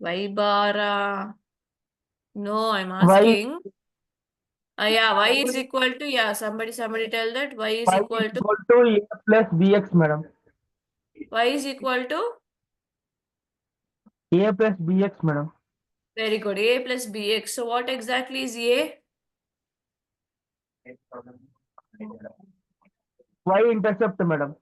Y bar. No, I'm Y asking. Yeah, y is equal to, yeah, somebody tell that y is y is equal to, equal to a plus bx, madam. y is equal to, A plus bx, madam. very good, a plus bx. So what exactly is a? Y intercept, madam.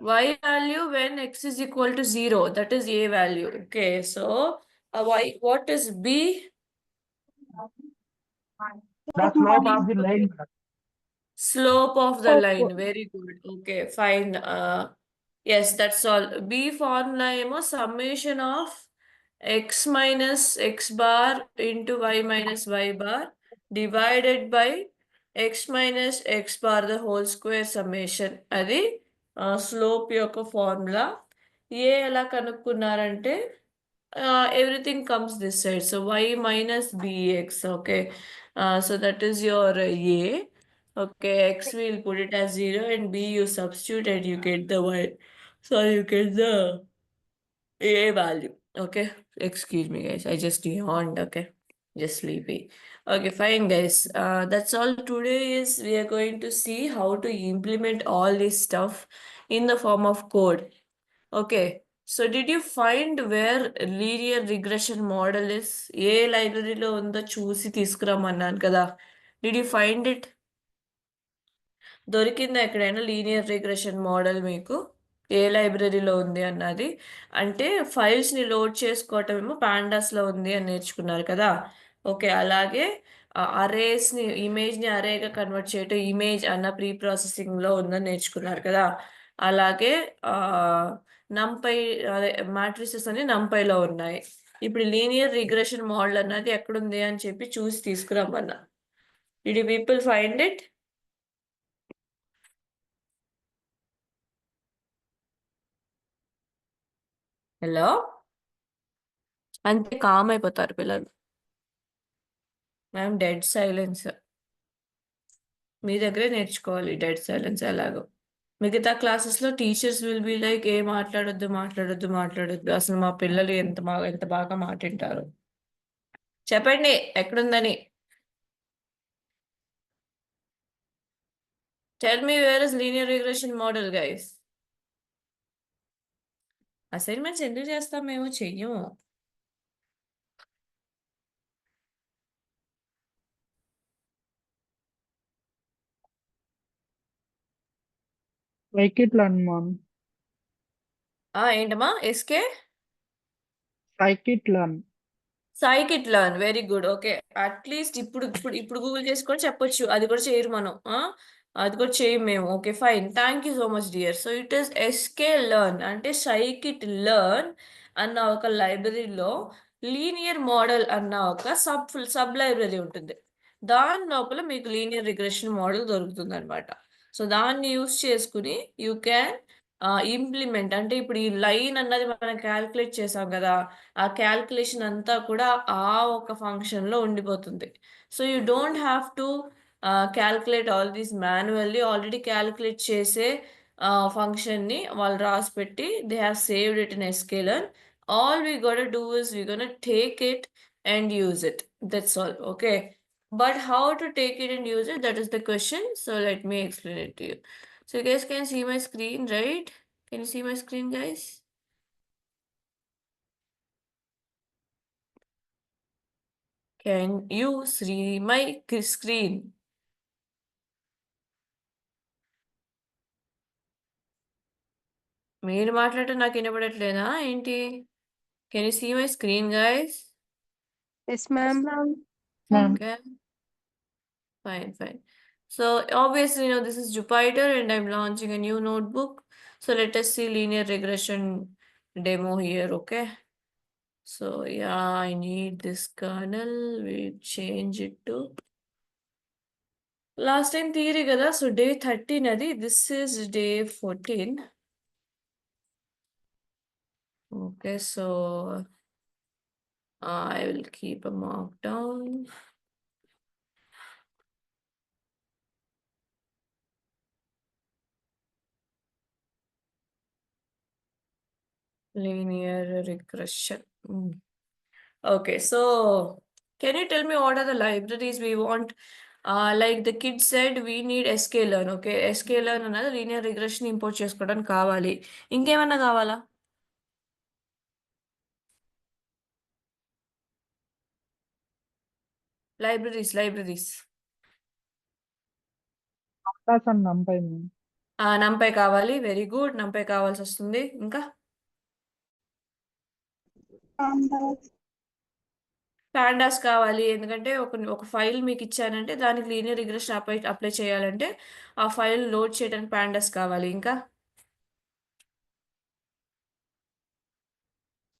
Y value when x is equal to 0. That is a value. Okay, so y, what is b? The slope of the line, madam. Slope of the line. Very good. Okay, fine. Yes, that's all. B formula ఏమో summation of x minus x bar into y minus y bar divided by x minus x bar the whole square summation. అది slope యొక్క formula. ఏ ఎలా కనుక్కున్నారంటే everything comes this side. So y minus bx. Okay. So that is your a. Okay, x we'll put it as 0 and b you substitute and you get the y. So you get the a value. Okay, excuse me, guys. I just yawned. Okay, just sleepy. Okay, fine, guys. That's all today. Is we are going to see how to implement all this stuff in the form of code. Okay. So did you find where linear regression model is? ఏ లైబ్రరీలో ఉందో చూసి తీసుకురమ్మన్నాను కదా. Did you find it? దొరికిందా ఎక్కడైనా linear regression model మీకు? ఏ లైబ్రరీలో ఉంది అన్నది. అంటే ఫైల్స్‌ని లోడ్ చేసుకోవటం ఏమో పాండాస్‌లో ఉంది అని నేర్చుకున్నారు కదా! ఓకే. అలాగే ఇమేజ్‌ని అరేగా కన్వర్ట్ చేయటం ఇమేజ్ అన్న ప్రీ ప్రాసెసింగ్‌లో ఉందని నేర్చుకున్నారు కదా! అలాగే ఆహ్, నంపై అదే మాట్రిసెస్ అన్ని నంపైలో ఉన్నాయి. ఇప్పుడు లీనియర్ రిగ్రెషన్ మోడల్ అన్నది ఎక్కడుంది అని చెప్పి చూసి తీసుకురమ్మన్నా. Did you people find it? Hello! అంతే కామ్ అయిపోతారు పిల్లలు. Ma'am dead silence. మీ దగ్గరే నేర్చుకోవాలి డెడ్ సైలెన్స్ ఎలాగో. మిగతా క్లాసెస్‌లో టీచర్స్ విల్ బి లైక్ ఏ మాట్లాడొద్దు, మాట్లాడొద్దు, మాట్లాడొద్దు. అసలు మా పిల్లలు ఎంత బాగా మాటింటారో. చెప్పండి ఎక్కడుందని? Tell me where is linear regression model guys? Assignments ఎందుకు చేస్తాం మేము? చెయ్యము. Scikit-learn, ma'am. ఏంటమ్మా? S K? Scikit-learn. Scikit learn very good. Okay. At least ఇప్పుడు గూగుల్ చేసి కూడా చెప్పొచ్చు. అది కూడా చేయరు మనం. అది కూడా చేయం మేము. Okay. Fine. Thank you so much dear. So it is sklearn అంటే సైకిట్ లర్న్ అన్న ఒక లైబ్రరీలో లీనియర్ మోడల్ అన్న ఒక సబ్ లైబ్రరీ ఉంటుంది. దాని లోపల మీకు లీనియర్ రిగ్రెషన్ మోడల్ దొరుకుతుందనమాట. సో దాన్ని యూజ్ చేసుకొని యూ క్యాన్ ఇంప్లిమెంట్ అంటే ఇప్పుడు ఈ లైన్ అన్నది మనం కాలిక్యులేట్ చేసాం గదా! ఆ కాలిక్యులేషన్ అంతా కూడా ఆ ఒక ఫంక్షన్‌లో ఉండిపోతుంది. So, you don't have to calculate all these manually already calculate చేసే ఫంక్షన్‌ని వాళ్ళు రాసిపెట్టి they have saved it in sklearn. All we gotta do is we gonna take it and use it. That's all. Okay. But how to take it and use it, that is the question. So, let me explain it to you. So, you guys can see my screen, right? Can you see my screen, guys? Can you see my screen? మీరు మాట్లాడటం నాకు వినపడట్లేదా ఏంటి? Can you see my screen guys? Yes, ma'am. Ma'am. Okay, fine, fine. So obviously, this is Jupyter and I'm launching a new notebook. So let us see linear regression demo here, okay? So yeah, I need this kernel. We change it to last time theory kada. So day 13 adi. This is day 14. Okay, so I will keep a markdown. Linear regression. Okay, so can you tell me what are the libraries we want? Like the kid said, we need sklearn. Okay, sklearn అన్నది linear regression import చేసుకోవడానికి కావాలి. ఇంకేమన్నా కావాలా? Libraries. Pandas and NumPy, ma'am. NumPy కావాలి. Very good. నంపై కావాల్సి వస్తుంది. ఇంకా pandas కావాలి. ఎందుకంటే ఒక ఫైల్ మీకు ఇచ్చానంటే దానికి లీనియర్ రిగ్రెషన్ అప్లై చేయాలంటే ఆ ఫైల్ లోడ్ చేయడానికి పాండాస్ కావాలి. ఇంకా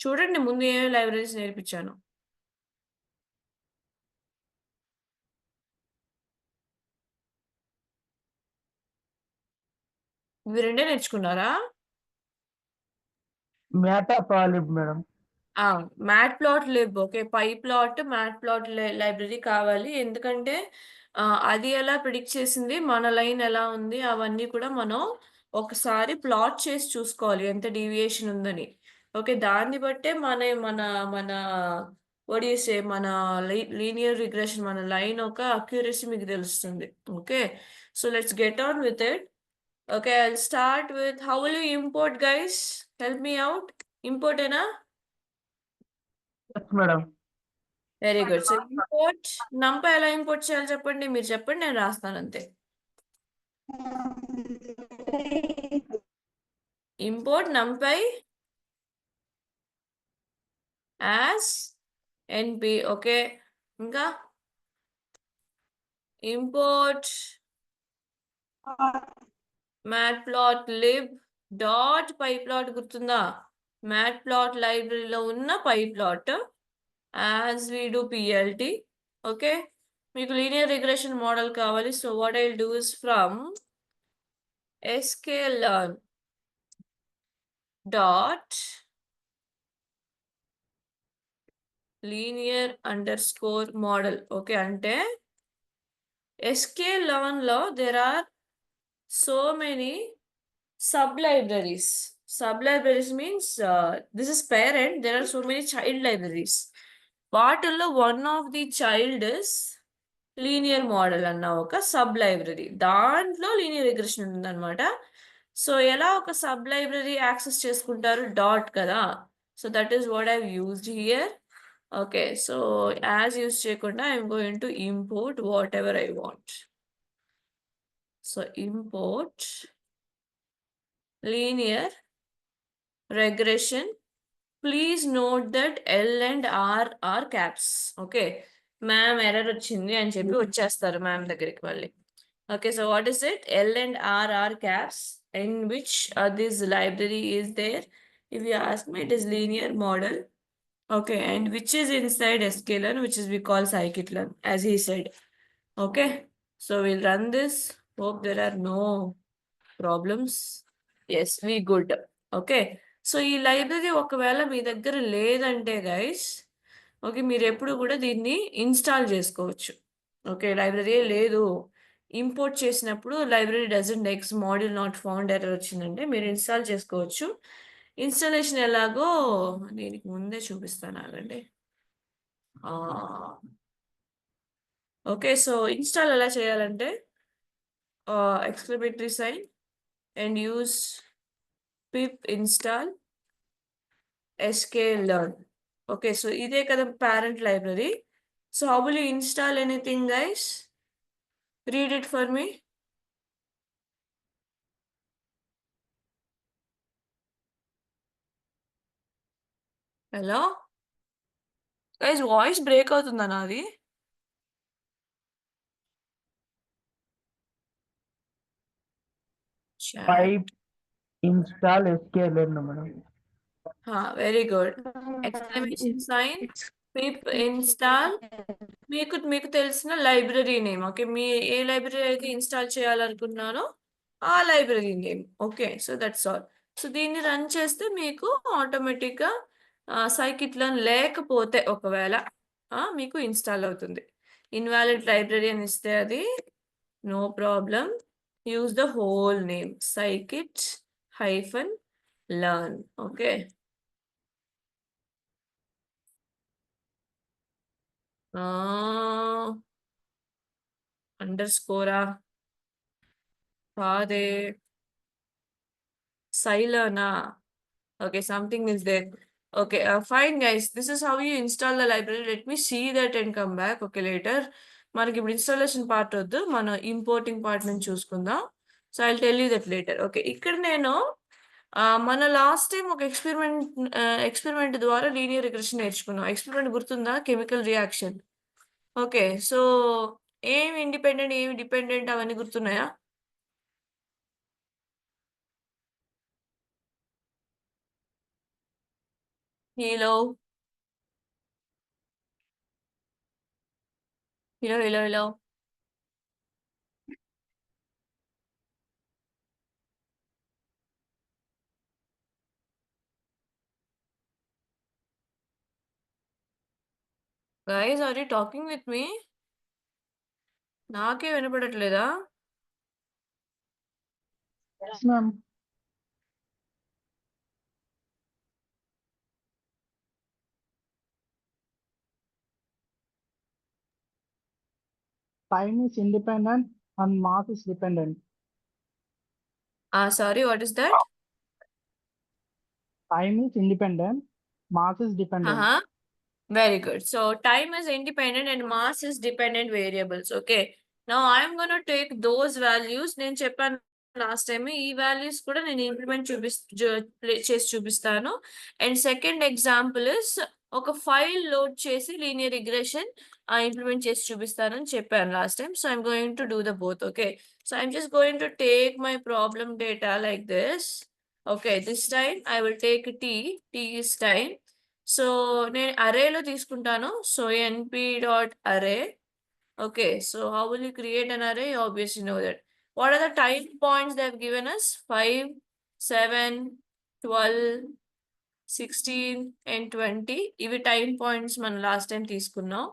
చూడండి ముందు ఏ లైబ్రరీస్ నేర్పించాను. ఇవి రెండే నేర్చుకున్నారా? Matplotlib madam. Matplotlib. Okay, pyplot mat plot library కావాలి. ఎందుకంటే అది ఎలా ప్రిడిక్ట్ చేసింది, మన లైన్ ఎలా ఉంది, అవన్నీ కూడా మనం ఒకసారి ప్లాట్ చేసి చూసుకోవాలి ఎంత డీవియేషన్ ఉందని. ఓకే, దాన్ని బట్టే మన మన మన ఒడిసే మన లీనియర్ రిగ్రెషన్ మన లైన్ ఒక అక్యూరసీ మీకు తెలుస్తుంది. Okay, so let's get on with it. Okay, I start with how will you import guys? Help me out. Import ఏనా? Yes madam. Very good. So import numpy ఎలా import చేయాలి చెప్పండి. మీరు చెప్పండి, నేను రాస్తాను అంతే. Import numpy as NP. Okay, ఇంకా ఇంపోర్ట్ matplotlib డాట్ పైప్లాట్. గుర్తుందా? మ్యాట్ప్లాట్ లైబ్రరీలో ఉన్న pyplot as we do PLT. Okay, మీకు లీనియర్ రిగ్రెషన్ మోడల్ కావాలి. So what I do is from sklearn dot linear underscore model. Okay, అంటే sklearn లో there are so many sub-libraries. Sub-libraries means this is parent, there are so many child libraries. వాటిల్లో one of the child is linear model అన్న ఒక sub library. దాంట్లో linear regression ఉందన్నమాట. So ఎలా ఒక sub library access చేసుకుంటారు? Dot కదా. So that is what I used here. Okay, so as use చేయకుండా I'm going to import whatever I want. So import linear regression. Please note that L and R are caps. Okay, ma'am error వచ్చింది అని చెప్పి వచ్చేస్తారు ma'am దగ్గరికి మళ్ళీ. Okay, so what is it? L and R are caps. In which this library is there? If you ask me, it is linear model. Okay, and which is inside sklearn, which is we call scikit-learn, as he said. Okay, so we'll run this. Hope there are no problems. Yes, we good. Okay, so ఈ library ఒకవేళ మీ దగ్గర లేదంటే guys, okay, మీరు ఎప్పుడు కూడా దీన్ని install చేసుకోవచ్చు. Okay, library లేదు, ఇంపోర్ట్ చేసినప్పుడు library doesn't X module not found error వచ్చిందంటే మీరు ఇన్స్టాల్ చేసుకోవచ్చు. ఇన్స్టాలేషన్ ఎలాగో దీనికి ముందే చూపిస్తాను, ఆగండి. ఓకే, సో ఇన్స్టాల్ ఎలా చేయాలంటే exclamatory sign and use pip install sklearn. Okay, so ఇదే కదా parent library. So how will you install anything, guys? Read it for me. Hello? Guys, voice break అవుతుందా నాది? Pip install sklearn madam. Very good. Exclamation sign pip install మీకు తెలిసిన library name. Okay, మీ ఏ library అయితే install చేయాలనుకున్నారో ఆ library name. Okay, so that's all. So దీన్ని రన్ చేస్తే మీకు ఆటోమేటిక్గా scikit-learn లేకపోతే ఒకవేళ మీకు ఇన్స్టాల్ అవుతుంది. ఇన్వాలిడ్ లైబ్రరీ అని ఇస్తే అది no problem. Use the whole name scikit-learn. Okay, under స్కోరా కాదే సైలనా. Okay, something is there. Okay, fine guys. This is how you install the library. Let me see that and come back. Okay, later. మనకి ఇప్పుడు installation part వద్దు, మనం importing part నుంచి చూసుకుందాం. So I tell you that later. Okay, ఇక్కడ నేను మన last time ఒక ఎక్స్పెరిమెంట్ ద్వారా లీనియర్ రిగ్రెషన్ నేర్చుకున్నాం. ఎక్స్పెరిమెంట్ గుర్తుందా? Chemical reaction. ఓకే, సో ఏమి ఇండిపెండెంట్ ఏమి డిపెండెంట్ అవన్నీ గుర్తున్నాయా? Hello hello hello hello. Guys, are you talking with me? నాకే వినపడట్లేదా? Yes, ma'am. Time is independent and mass is dependent. Sorry, what is that? Time is independent, mass is dependent. Uh-huh. Very good. So time is independent and mass is dependent variables. Okay. Now I'm going to take those values. నేను చెప్పాను last time, ఈ values కూడా నేను implement చేసి చూపిస్తాను. And second example is ఒక file load చేసి linear regression implement చేసి చూపిస్తాను అని చెప్పాను last time. So I'm going to do the both. Okay, so I'm just going to take my problem data like this. Okay, this time I will take T is time. So నేను అరేలో తీసుకుంటాను. So NP dot array. Okay, so how will you create an array? Obviously no that. What are the time points they have given us? 5, 7, 12, 16 and 20. ఇవి time points మనం last time తీసుకున్నాం.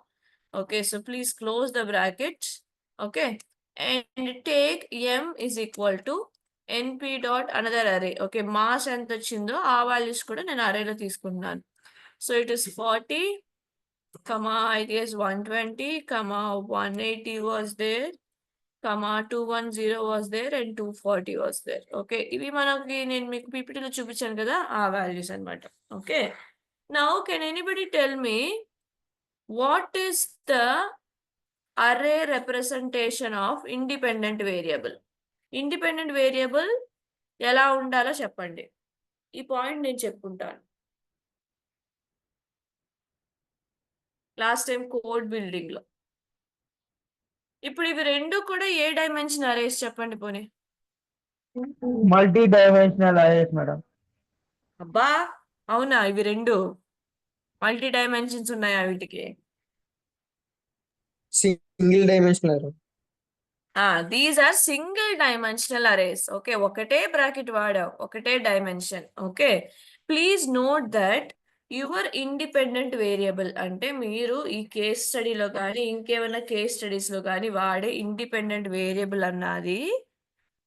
Okay, so please close the brackets. Okay, and take m is equal to np dot another అరే. Okay, mass ఎంత వచ్చిందో ఆ values కూడా నేను అరేలో తీసుకుంటున్నాను. So it is 40, comma, I guess 120, comma, 180 was there, comma, 210 was there, and 240 was there. Okay, ఇవి మనకి నేను మీకు పీపీటీలో చూపించాను కదా, ఆ వాల్యూస్ అన్నమాట. Okay, now can anybody tell me what is the array representation of independent variable? Independent variable ఎలా ఉండాలో చెప్పండి. ఈ పాయింట్ నేను చెప్పుకుంటాను. లాస్ట్ టైం కోడ్ బిల్డింగ్ లో. ఇప్పుడు ఇవి రెండు కూడా ఏ డైమెన్షన్ అరేస్ చెప్పండి పోనీ. Multi dimensional arrays madam. అబ్బా, అవునా? ఇవి రెండు మల్టీ డైమెన్షన్స్ ఉన్నాయా వీటికి? Single dimensional. These are single dimensional arrays. Okay, ఒకటే బ్రాకెట్ వాడావు, ఒకటే dimension. Okay, please note that your independent variable అంటే మీరు ఈ కేస్ స్టడీలో కానీ ఇంకేమైనా కేస్ స్టడీస్లో కానీ వాడే ఇండిపెండెంట్ వేరియబుల్ అన్నది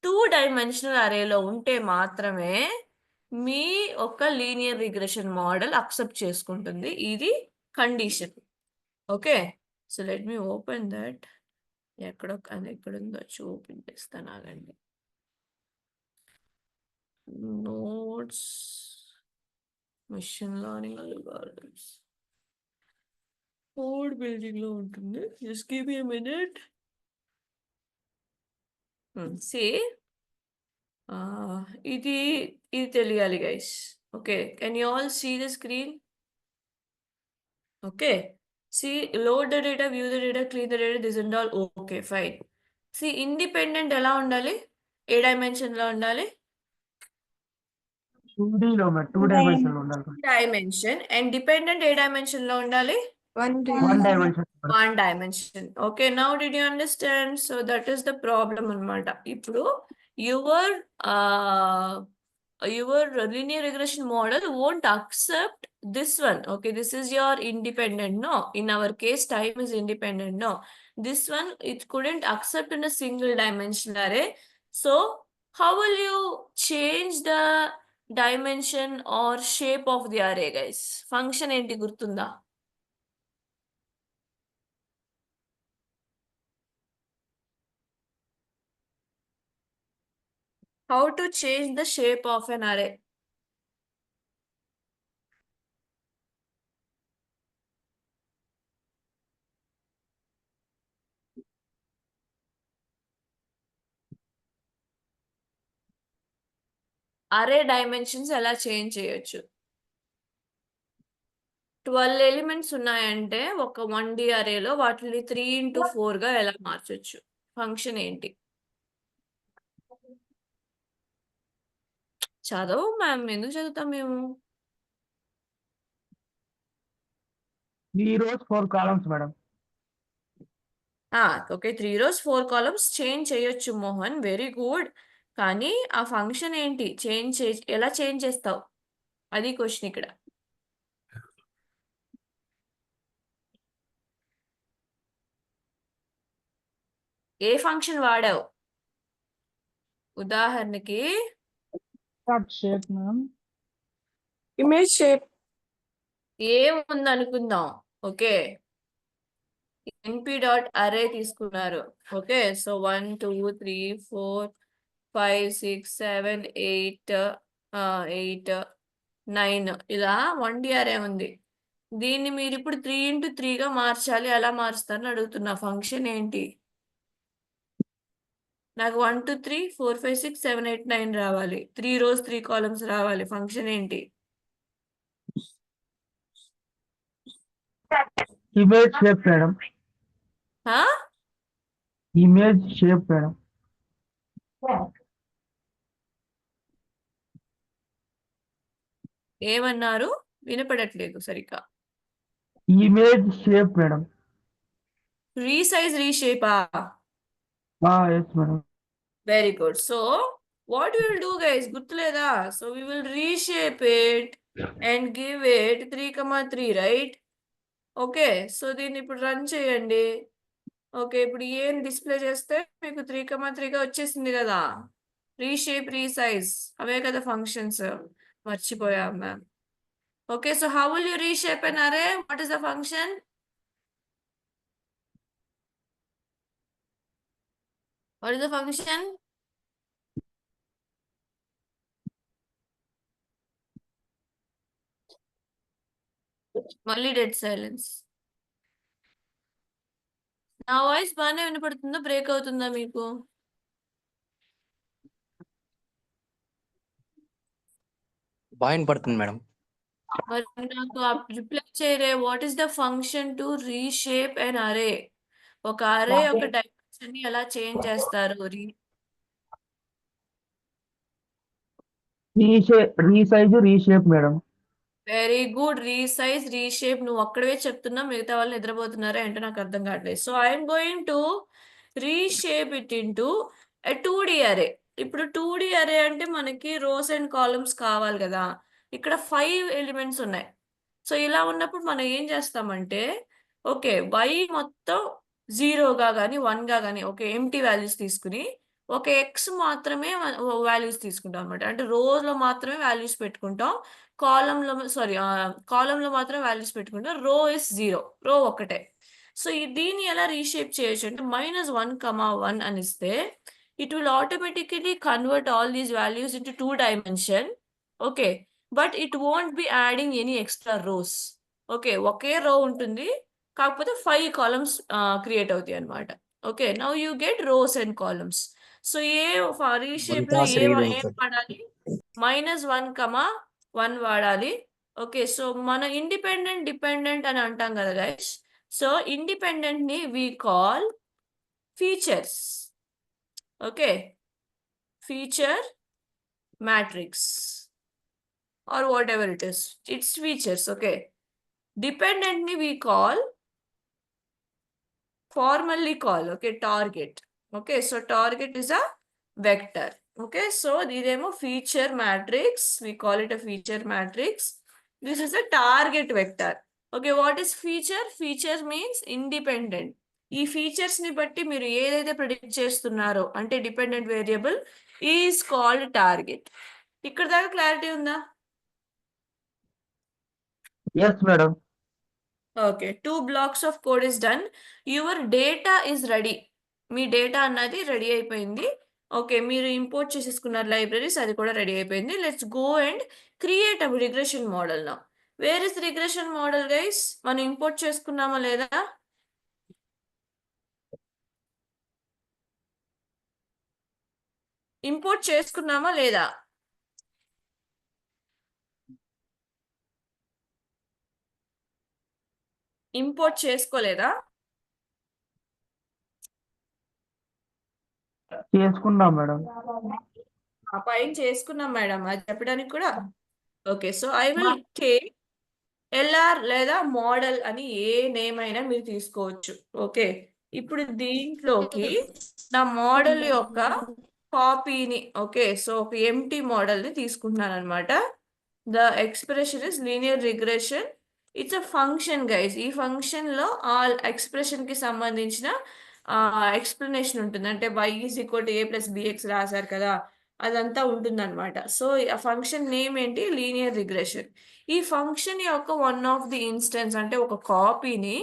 2 డైమెన్షనల్ అరేలో ఉంటే మాత్రమే మీ ఒక లీనియర్ రిగ్రెషన్ మోడల్ అక్సెప్ట్ చేసుకుంటుంది. ఇది condition. Okay, so let me open that. ఎక్కడుందో ఓపెన్ చేస్తాను, ఆగండి. Notes, machine learning algorithms, code building లో ఉంటుంది. Just give me a minute. Say ఇది తెలియాలి guys. Okay, can you all see the screen? Okay, see, load the data, view the data, clean the data, this and all. Okay, fine. See, independent ఎలా ఉండాలి? ఏ dimension లో ఉండాలి? 2D లో 2 dimension లో ఉండాలి. Dimension. And dependent A dimension లో ఉండాలి? 1 dimension. 1 dimension. Okay, now did you understand? So that is the problem అన్నమాట. ఇప్పుడు your linear regression model won't accept this one. Okay, this is your independent. No, in our case time is independent. No, this one it couldn't accept in a single dimension array. So how will you change the dimension or shape of the array, guys? Function enti gurtunda? How to change the shape of an array? అరే dimensions ఎలా change చేయొచ్చు? 12 elements ఉన్నాయంటే ఒక 1D అరేలో వాటిని 3x4 గా ఎలా మార్చొచ్చు? Function ఏంటి? చదవు మ్యామ్, ఎందుకు చదువుతాం మేము? 3 rows 4 columns madam. Okay, 3 rows 4 columns change చేయొచ్చు మోహన్, వెరీ గుడ్. కానీ ఆ ఫంక్షన్ ఏంటి? ఎలా చేంజ్ చేస్తావు? అది క్వశ్చన్ ఇక్కడ. ఏ ఫంక్షన్ వాడావు? ఉదాహరణకి Not shape, ma'am. Image shape. ఏముంది అనుకుందాం. ఓకే, np.array తీసుకున్నారు. ఓకే, సో 1 2 3 4 5 6 7 8 8 9 ఇలా 1D అరే ఉంది. దీన్ని మీరు ఇప్పుడు 3x3 గా మార్చాలి. ఎలా మారుస్తారని అడుగుతున్నా. ఫంక్షన్ ఏంటి? నాకు 1 2 3 4 5 6 7 8 9 రావాలి. 3 rows 3 columns రావాలి. ఫంక్షన్ ఏంటి? Image shape madam. హా? Image shape madam. ఏమన్నారు? వినపడట్లేదు సరిగ్గా. Image shape madam. రీసైజ్ రీషేపా? Yes madam. Very good. So what will do guys, గుర్తులేదా? So we will reshape it and give it 3,3, right? Okay, so దీన్ని ఇప్పుడు run చేయండి. Okay, ఇప్పుడు ఏం డిస్ప్లే చేస్తే మీకు 3,3గా వచ్చేసింది కదా. రీషేప్ రీసైజ్ అవే కదా ఫంక్షన్స్, మర్చిపోయాం ma'am. Okay, so how will you reshape an array? What is the function? What is the function? మళ్ళీ డెడ్ సైలెన్స్. నా వాయిస్ బాగానే వినపడుతుందా? బ్రేక్ అవుతుందా మీకు? బాగా వినపడుతుంది మేడం. మరి నాకు రిప్లై చేయరే. What is the function to reshape an array? ఒక అరే ఒక డైమెన్షన్ ని ఎలా చేంజ్ చేస్తారు? Resize reshape madam. Very good. Resize reshape. నువ్వు ఒక్కడవే చెప్తున్నా, మిగతా వాళ్ళు నిద్రపోతున్నారా ఏంటో నాకు అర్థం కావట్లేదు. So I'm going to reshape it into a 2D అరే. ఇప్పుడు 2D అరే అంటే మనకి రోస్ అండ్ కాలమ్స్ కావాలి కదా. ఇక్కడ 5 ఎలిమెంట్స్ ఉన్నాయి. సో ఇలా ఉన్నప్పుడు మనం ఏం చేస్తామంటే, ఓకే, y మొత్తం 0గా కానీ 1గా కానీ ఓకే ఎంటీ వాల్యూస్ తీసుకుని ఒక x మాత్రమే వాల్యూస్ తీసుకుంటాం అనమాట. అంటే రోలో మాత్రమే వాల్యూస్ పెట్టుకుంటాం, కాలంలో మాత్రం వాల్యూస్ పెట్టుకుంటాం. రో ఇస్ 0, రో ఒకటే. సో దీన్ని ఎలా రీషేప్ చేయొచ్చు అంటే -1, 1 అని ఇస్తే it will automatically convert all these values into 2 dimension. Okay, but it won't be adding any extra rows. Okay, ఒకే రో ఉంటుంది, కాకపోతే 5 కాలమ్స్ క్రియేట్ అవుతాయి అనమాట. Okay, now you get rows and columns. So reshape లో class read ఏం వాడాలి? -1, 1 వాడాలి. Okay, so మన ఇండిపెండెంట్ డిపెండెంట్ అని అంటాం కదా గైస్. సో ఇండిపెండెంట్ ని we call features. Okay, feature matrix or whatever it is, its features. Okay, dependent ni we formally call okay target. Okay, so target is a vector. Okay, so idemo feature matrix, we call it a feature matrix. This is a target vector. Okay, what is feature? Feature means independent. ఈ features ని బట్టి మీరు ఏదైతే predict చేస్తున్నారో అంటే dependent variable is called target. ఇక్కడ దాకా clarity ఉందా? Yes madam. Okay, 2 blocks of code is done. Your data is ready. Me data అన్నది రెడీ అయిపోయింది. ఓకే, మీరు ఇంపోర్ట్ చేసేసుకున్నారు లైబ్రరీస్, అది కూడా రెడీ అయిపోయింది. Let's go and create a regression model now. Where is regression model guys? మనం import చేసుకున్నామా లేదా? Import చేసుకున్నామా లేదా? ఇంపోర్ట్ చేసుకోలేదా? చేసుకున్నాం మేడం. ఆ పైన చేసుకున్నాం మేడం, అది చెప్పడానికి కూడా. Okay, so I will take LR లేదా మోడల్ అని ఏ నేమ్ అయినా మీరు తీసుకోవచ్చు. ఓకే, ఇప్పుడు దీంట్లోకి నా మోడల్ యొక్క కాపీని, ఓకే, సో ఒక ఎంటీ మోడల్ని తీసుకుంటున్నాను అనమాట. The expression is linear regression. It's a function guys. ఈ ఫంక్షన్లో ఆ ఎక్స్ప్రెషన్కి సంబంధించిన ఎక్స్ప్లెనేషన్ ఉంటుంది. అంటే y is equal to a plus bx రాశారు కదా, అదంతా ఉంటుందన్నమాట. సో ఆ ఫంక్షన్ నేమ్ ఏంటి? Linear regression. ఈ ఫంక్షన్ యొక్క వన్ ఆఫ్ ది ఇన్స్టెన్స్ అంటే ఒక కాపీని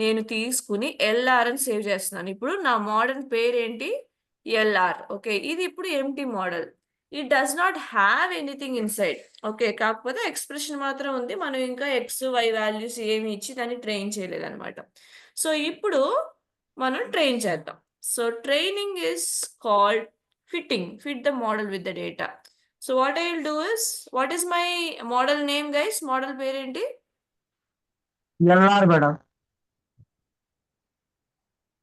నేను తీసుకుని ఎల్ఆర్ అని సేవ్ చేస్తున్నాను. ఇప్పుడు నా మోడల్ పేరు ఏంటి? ఎల్ఆర్. ఓకే, ఇది ఇప్పుడు empty model. It does not have anything inside. Okay, కాకపోతే ఎక్స్ప్రెషన్ మాత్రం ఉంది. మనం ఇంకా ఎక్స్ వై వాల్యూస్ ఏమి ఇచ్చి దాన్ని ట్రైన్ చేయలేదన్నమాట. సో ఇప్పుడు మనం ట్రైన్ చేద్దాం. So training is called fitting. Fit the model with the data. So what I will do is, what is my model name guys? Model పేరేంటి? LR madam.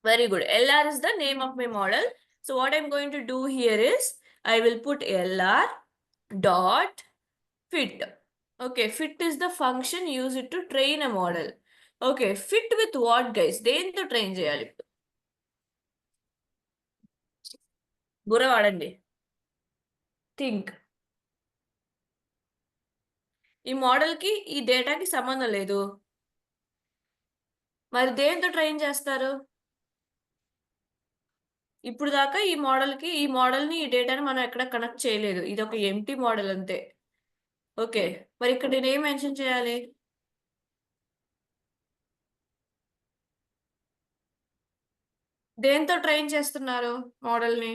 Very good. LR is the name of my model. So what I'm going to do here is, I will put LR dot fit. Okay, fit is the function used to train a model. Okay, fit with what guys? దేంతో train చేయాలి? బుర్ర వాడండి. Think. ఈ మోడల్కి ఈ డేటాకి సంబంధం లేదు, మరి దేంతో ట్రైన్ చేస్తారు? ఇప్పుడు దాకా ఈ మోడల్కి ఈ మోడల్ని ఈ డేటాని మనం ఎక్కడ కనెక్ట్ చేయలేదు. ఇది ఒక ఎంటీ మోడల్ అంతే. ఓకే, మరి ఇక్కడ నేను ఏం మెన్షన్ చేయాలి? దేంతో ట్రైన్ చేస్తున్నారు మోడల్ని?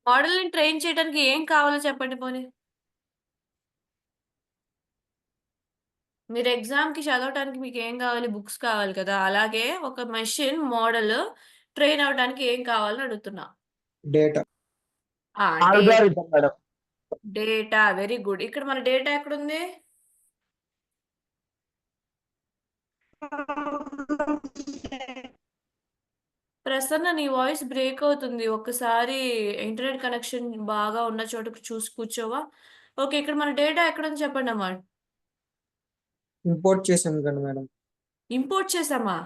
మోడల్ని ట్రైన్ చేయడానికి ఏం కావాలో చెప్పండి పోనీ. మీరు ఎగ్జామ్కి చదవడానికి మీకు ఏం కావాలి? బుక్స్ కావాలి కదా. అలాగే ఒక మెషిన్ మోడల్ ట్రైన్ అవడానికి ఏం కావాలని అడుగుతున్నా. Data. Algorithm madam. Data. Very good. ఇక్కడ మన డేటా ఎక్కడుంది? ప్రసన్న, నీ వాయిస్ బ్రేక్ అవుతుంది. ఒక్కసారి ఇంటర్నెట్ కనెక్షన్ బాగా ఉన్న చోటకు చూసి కూర్చోవా? ఓకే, ఇక్కడ మన డేటా ఎక్కడుంది చెప్పండి అమ్మా. ఇంపోర్ట్ చేసాం కదా మేడం. ఇంపోర్ట్ చేసామా?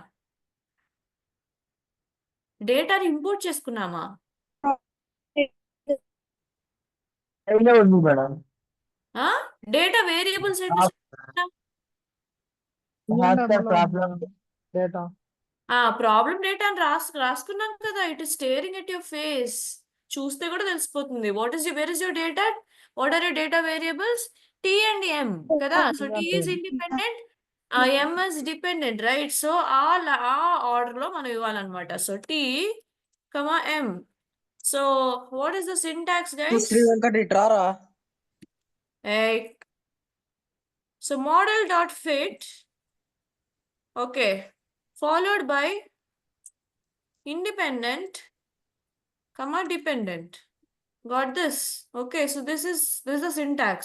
డేటాని ఇంపోర్ట్ చేసుకున్నామా? అయినా ఉంది మేడం. డేటా వేరియబుల్స్ ఏంటో ప్రాబ్లం డేటా ప్రాబ్లం డేటా అని రాసుకున్నాం కదా. It is staring at your face. చూస్తే కూడా తెలిసిపోతుంది. Where is your data? What are your data variables? T and M కదా. So T is independent, M is dependent, right? So ఆ order లో మనం ఇవ్వాలన్నమాట. So T comma M. So what is the syntax guys? Shri Venkat ఇట్రారా. So model dot fit, okay, followed by independent comma dependent. Got this? Okay, so this is the syntax.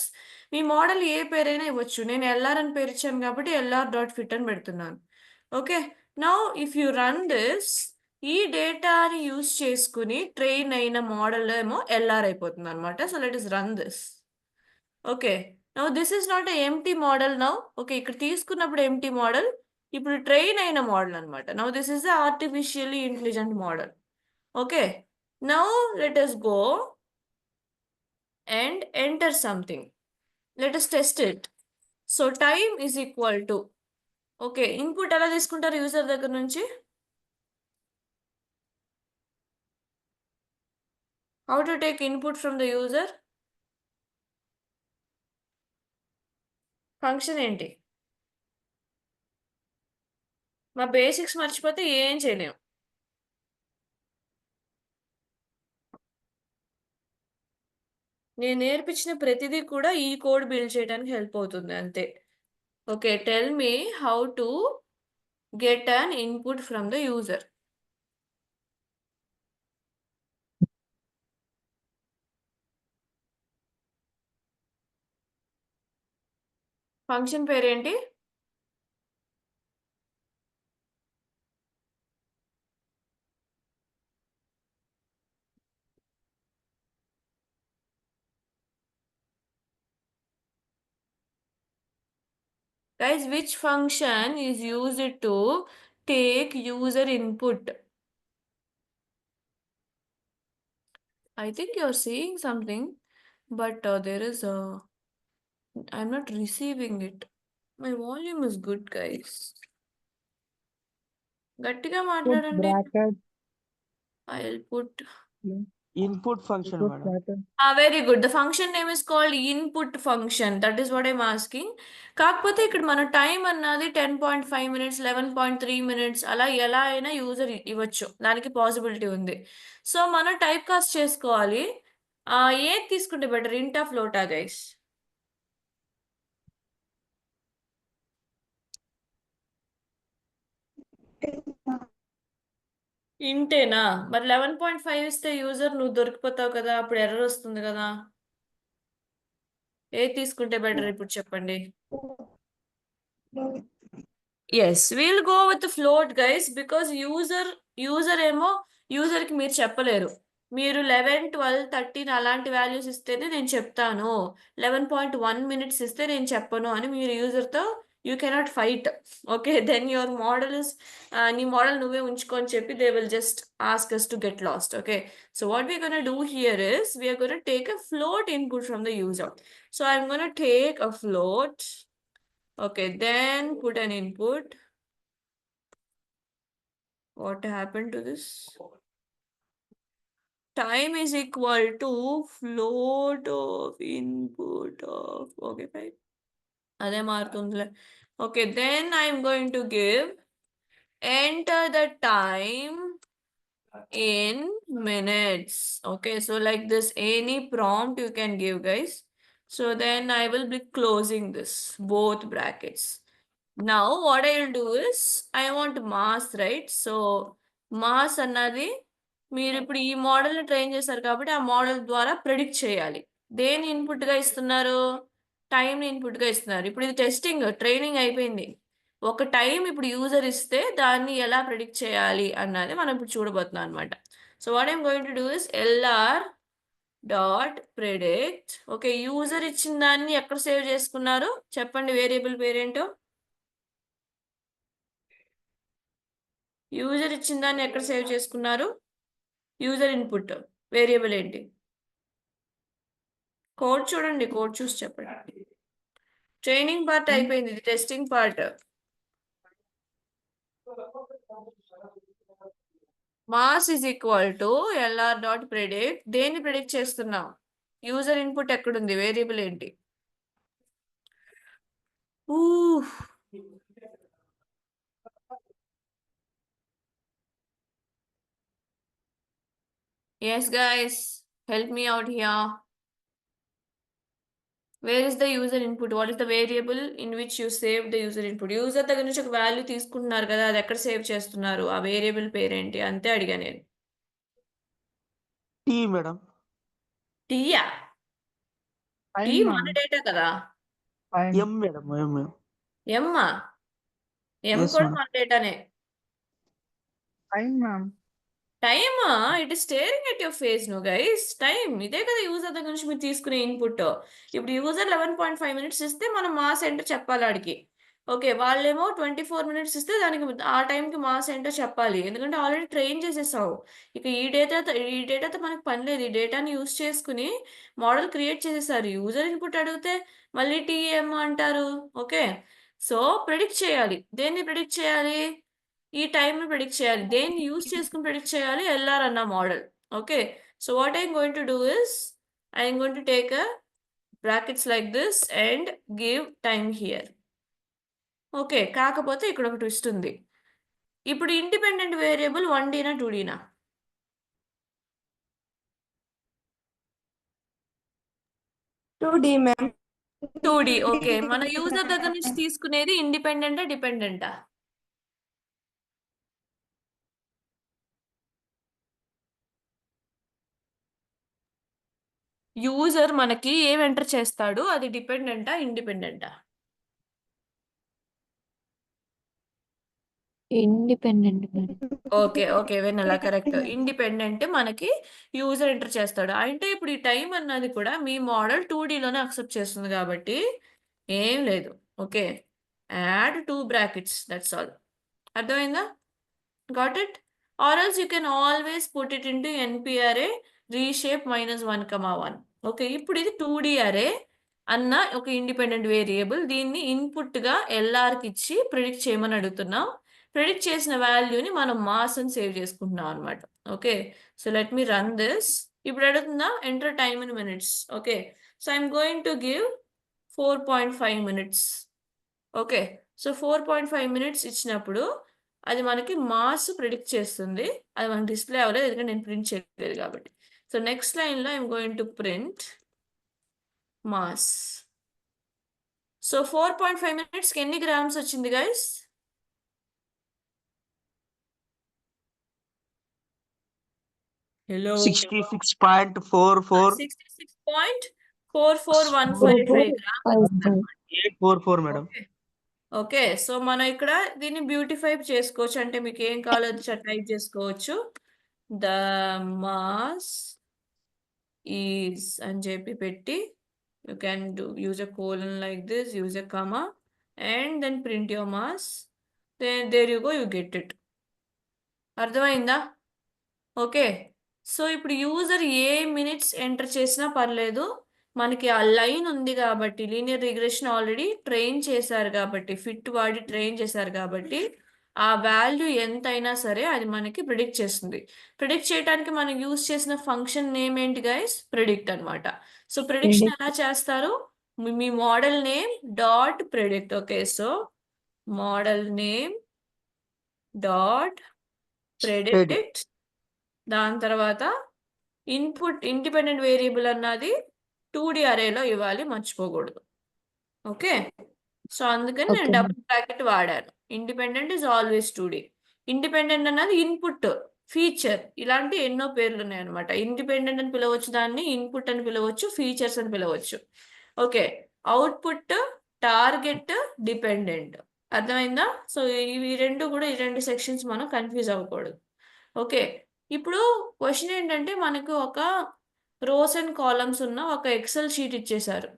మీ model ఏ పేరైనా ఇవ్వచ్చు. నేను ఎల్ఆర్ అని పేరు ఇచ్చాను కాబట్టి ఎల్ఆర్ డాట్ ఫిట్ అని పెడుతున్నాను. Okay, now if you run this, ఈ డేటాని యూజ్ చేసుకుని ట్రైన్ అయిన మోడల్ ఏమో ఎల్ఆర్ అయిపోతుంది అనమాట. So let is run this. Okay, now this is not a empty model now. Okay, ఇక్కడ తీసుకున్నప్పుడు ఎంటీ మోడల్, ఇప్పుడు ట్రైన్ అయిన మోడల్ అనమాట. Now this is the artificially intelligent model. Okay, now let us go and enter something. Let us test it. So time is equal to, okay, input ఎలా తీసుకుంటారు user దగ్గర నుంచి? How to take input from the user? Function ఏంటి? మా basics మర్చిపోతే ఏం చేయలేం. నేను నేర్పించిన ప్రతిదీ కూడా ఈ కోడ్ బిల్డ్ చేయడానికి హెల్ప్ అవుతుంది అంతే. Okay, tell me how to get an input from the user. Function పేరేంటి? Guys, which function is used to take user input? I think you're saying something, but I'm not receiving it. My volume is good, guys. గట్టిగా Put మాట్లాడండి. bracket. I'll put. Input function, Put madam. bracket. Very good. The function name is called input function. That is what I'm asking. కాకపోతే ఇక్కడ మన time అన్నది 10.5 minutes, 11.3 minutes అలా ఎలా అయినా user ఇవ్వచ్చు. దానికి పాసిబిలిటీ ఉంది. సో మనం టైప్ కాస్ట్ చేసుకోవాలి. ఏది తీసుకుంటే బెటర్, ఇంటా ఫ్లోటా గైస్? ఇంటేనా? మరి 11.5 ఇస్తే యూజర్ నువ్వు దొరికిపోతావు కదా, అప్పుడు ఎర్రర్ వస్తుంది కదా. ఏది తీసుకుంటే బెటర్ ఇప్పుడు చెప్పండి. Yes, we'll go with the float, guys, because user ఏమో user కి మీరు చెప్పలేరు. మీరు 11, 12, 13 అలాంటి వాల్యూస్ ఇస్తేనే నేను చెప్తాను, 11.1 minutes ఇస్తే నేను చెప్పను అని మీరు యూజర్తో you cannot fight. Okay, then your model is నీ మోడల్ నువ్వే ఉంచుకొని చెప్పి they will just ask us to get lost. Okay, so what we're going to do here is we are going to take a float input from the user. So I'm going to take a float. Okay, then put an input. What happened to this? Time is equal to float of input of. Okay, fine. అదే మారుతుందిలే. Okay, then I'm going to give enter the time in minutes. Okay, so like this, any prompt you can give, guys. So then I will be closing this, both brackets. Now what I will do is I want mass, right? So mass అన్నది మీరు ఇప్పుడు ఈ మోడల్ని train చేశారు కాబట్టి ఆ model ద్వారా predict చేయాలి. దేని ఇన్పుట్గా ఇస్తున్నారు? టైం ఇన్పుట్గా ఇస్తున్నారు. ఇప్పుడు ఇది టెస్టింగ్, ట్రైనింగ్ అయిపోయింది. ఒక టైం ఇప్పుడు యూజర్ ఇస్తే దాన్ని ఎలా ప్రిడిక్ట్ చేయాలి అన్నది మనం ఇప్పుడు చూడబోతున్నాం అనమాట. So what I'm going to do is LR dot predict. Okay, user ఇచ్చిన దాన్ని ఎక్కడ సేవ్ చేసుకున్నారు చెప్పండి, వేరియబుల్ పేరేంటో? యూజర్ ఇచ్చిన దాన్ని ఎక్కడ సేవ్ చేసుకున్నారు? యూజర్ ఇన్పుట్ వేరియబుల్ ఏంటి? కోడ్ చూడండి, కోడ్ చూసి చెప్పండి. ట్రైనింగ్ పార్ట్ అయిపోయింది, ఇది testing part. Mass is equal to LR dot predict. దేన్ని ప్రిడిక్ట్ చేస్తున్నాం? యూజర్ ఇన్పుట్ ఎక్కడుంది? వేరియబుల్ ఏంటి? Yes, guys, help me out here. Where is the user input? What is the variable in which you save the user input? User దగ్గర నుంచి ఒక value తీసుకుంటున్నారు కదా, అది ఎక్కడ సేవ్ చేస్తున్నారు? ఆ వేరియబుల్ పేరేంటి అంతే అడిగా నేను. T, madam. టీయా? టీ Time, మన ma'am. డేటా కదా. Time. M, madam. M. ఎమ్మా? ఎం Yes, కూడా ma'am. మన డేటానే. Time, ma'am. టైమా? It is staring at your face. No guys, time ఇదే కదా యూజర్ దగ్గర నుంచి మీరు తీసుకునే ఇన్పుట్. ఇప్పుడు యూజర్ 11.5 minutes ఇస్తే మనం మాస్ ఏంటో చెప్పాలి ఆడికి. ఓకే, వాళ్ళేమో 24 minutes ఇస్తే దానికి ఆ టైంకి మాస్ ఏంటో చెప్పాలి, ఎందుకంటే ఆల్రెడీ ట్రైన్ చేసేసావు. ఇక ఈ డేటాతో మనకు పని లేదు. ఈ డేటాని యూజ్ చేసుకుని మోడల్ క్రియేట్ చేసేసారు. యూజర్ ఇన్పుట్ అడిగితే మళ్ళీ టీఎం అంటారు. ఓకే, సో ప్రిడిక్ట్ చేయాలి. దేన్ని ప్రిడిక్ట్ చేయాలి? ఈ టైంని ప్రిడిక్ట్ చేయాలి. దేన్ని యూజ్ చేసుకుని ప్రిడిక్ట్ చేయాలి? ఎల్ఆర్ అన్న model. Okay, so what I'm going to do is I'm going to take a brackets like this and give time here. Okay, కాకపోతే ఇక్కడ ఒక ట్విస్ట్ ఉంది. ఇప్పుడు ఇండిపెండెంట్ వేరియబుల్ 1Dనా 2Dనా? 2D ma'am. 2D. ఓకే, మన యూజర్ దగ్గర నుంచి తీసుకునేది ఇండిపెండెంటా డిపెండెంటా? యూజర్ మనకి ఏం ఎంటర్ చేస్తాడు, అది డిపెండెంటా ఇండిపెండెంటా? Independent madam. Okay okay, Vennela correct. Independent మనకి యూజర్ ఎంటర్ చేస్తాడు. అంటే ఇప్పుడు ఈ టైం అన్నది కూడా మీ మోడల్ 2Dలోనే అక్సెప్ట్ చేస్తుంది కాబట్టి ఏం లేదు. Okay, add 2 brackets, that's all. అర్థమైందా? Got it? Or else you can always put it into NP array reshape -1,1. Okay, ఇప్పుడు ఇది 2D అరే అన్న ఒక ఇండిపెండెంట్ వేరియబుల్. దీన్ని ఇన్పుట్గా LRకి ఇచ్చి ప్రిడిక్ట్ చేయమని అడుగుతున్నాం. ప్రిడిక్ట్ చేసిన వాల్యూని మనం మాస్ అని సేవ్ చేసుకుంటున్నాం అనమాట. Okay, so let me run this. ఇప్పుడు అడుగుతుందా enter time in minutes. Okay, so I'm going to give 4.5 minutes. Okay, so 4.5 minutes ఇచ్చినప్పుడు అది మనకి మాస్ ప్రిడిక్ట్ చేస్తుంది. అది మనకి డిస్ప్లే అవ్వలేదు ఎందుకంటే నేను ప్రింట్ చేయలేదు కాబట్టి. సో నెక్స్ట్ లైన్లో I'm going to print mass. So 4.5 minutesకి ఎన్ని గ్రామ్స్ వచ్చింది guys? Hello, 66.44 66.44155 grams. 844 madam. Okay, so మనం ఇక్కడ దీన్ని బ్యూటిఫై చేసుకోవచ్చు. అంటే మీకు ఏం కావాలో టైప్ చేసుకోవచ్చు. ద మాస్ ఈజ్ అని చెప్పి పెట్టి you can use a colon like this, use a comma and then print your marks. Then there you go, you get it. అర్థమైందా? ఓకే, సో ఇప్పుడు యూజర్ ఏ మినిట్స్ ఎంటర్ చేసినా పర్లేదు, మనకి ఆ లైన్ ఉంది కాబట్టి లీనియర్ రిగ్రెషన్ ఆల్రెడీ ట్రైన్ చేశారు కాబట్టి, ఫిట్ వాడి ట్రైన్ చేశారు కాబట్టి ఆ వాల్యూ ఎంత అయినా సరే అది మనకి ప్రిడిక్ట్ చేస్తుంది. ప్రిడిక్ట్ చేయడానికి మనం యూజ్ చేసిన ఫంక్షన్ నేమ్ ఏంటి గైస్? ప్రిడిక్ట్ అనమాట. సో ప్రిడిక్షన్ ఎలా చేస్తారు? మీ model name dot predict. Okay, so model name dot predict. దాని తర్వాత ఇన్పుట్ ఇండిపెండెంట్ వేరియబుల్ అన్నది 2D అరేలో ఇవ్వాలి, మర్చిపోకూడదు. ఓకే, సో అందుకని నేను Okay. డబుల్ బ్రాకెట్ వాడాను. Independent is always 2D. Independent అన్నది ఇన్పుట్ ఫీచర్. ఇలాంటి ఎన్నో పేర్లు ఉన్నాయన్నమాట. ఇండిపెండెంట్ అని పిలవచ్చు, దాన్ని ఇన్పుట్ అని పిలవచ్చు, ఫీచర్స్ అని పిలవచ్చు. Okay, output, target, dependent. అర్థమైందా? సో ఇవి రెండు కూడా, ఈ రెండు సెక్షన్స్ మనం కన్ఫ్యూజ్ అవ్వకూడదు. ఓకే, ఇప్పుడు క్వశ్చన్ ఏంటంటే మనకు ఒక రోస్ అండ్ కాలమ్స్ ఉన్న ఒక ఎక్సెల్ షీట్ ఇచ్చేశారు.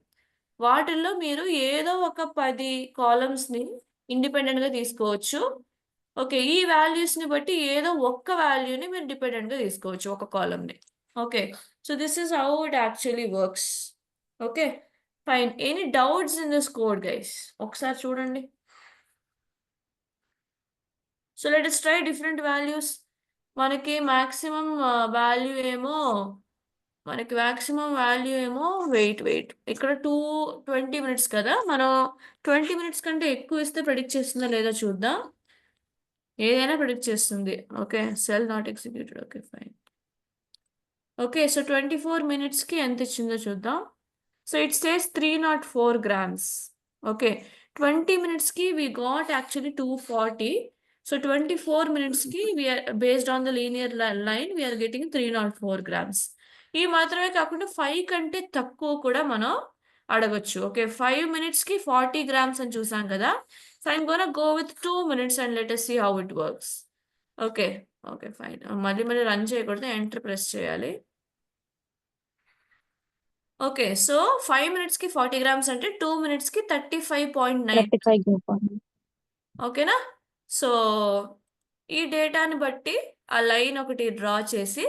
వాటిల్లో మీరు ఏదో ఒక 10 కాలమ్స్ని ఇండిపెండెంట్గా తీసుకోవచ్చు. ఓకే, ఈ వాల్యూస్ని బట్టి ఏదో ఒక్క వాల్యూని మీరు డిపెండెంట్గా తీసుకోవచ్చు, ఒక కాలమ్ని. Okay, so this is how it actually works. Okay, fine. Any doubts in this code guys? ఒకసారి చూడండి. So let us try different values. మనకి మాక్సిమం వాల్యూ ఏమో వెయిట్ ఇక్కడ 20 minutes కదా, మనం 20 minutes కంటే ఎక్కువ ఇస్తే ప్రెడిక్ట్ చేస్తుందా లేదా చూద్దాం. ఏదైనా ప్రెడిక్ట్ చేస్తుంది. Okay, cell not executed. Okay, fine. Okay, so 24 minutesకి ఎంత ఇచ్చిందో చూద్దాం. So it says 304 grams. Okay, 20 minutesకి we got actually 240. So 24 minutesకి we are based on the linear line we are getting 304 grams. ఈ మాత్రమే కాకుండా 5 కంటే తక్కువ కూడా మనం అడగొచ్చు. ఓకే, 5 minutesకి 40 grams అని చూసాం కదా. So I'm gonna go with 2 minutes and let us see how it works. Okay okay, fine. మళ్ళీ రన్ చేయకూడదు, ఎంటర్ ప్రెస్ చేయాలి. ఓకే, సో 5 minutesకి 40 grams అంటే 2 minutesకి 35.9. 35. ఓకేనా? సో ఈ డేటాని బట్టి ఆ లైన్ ఒకటి డ్రా చేసి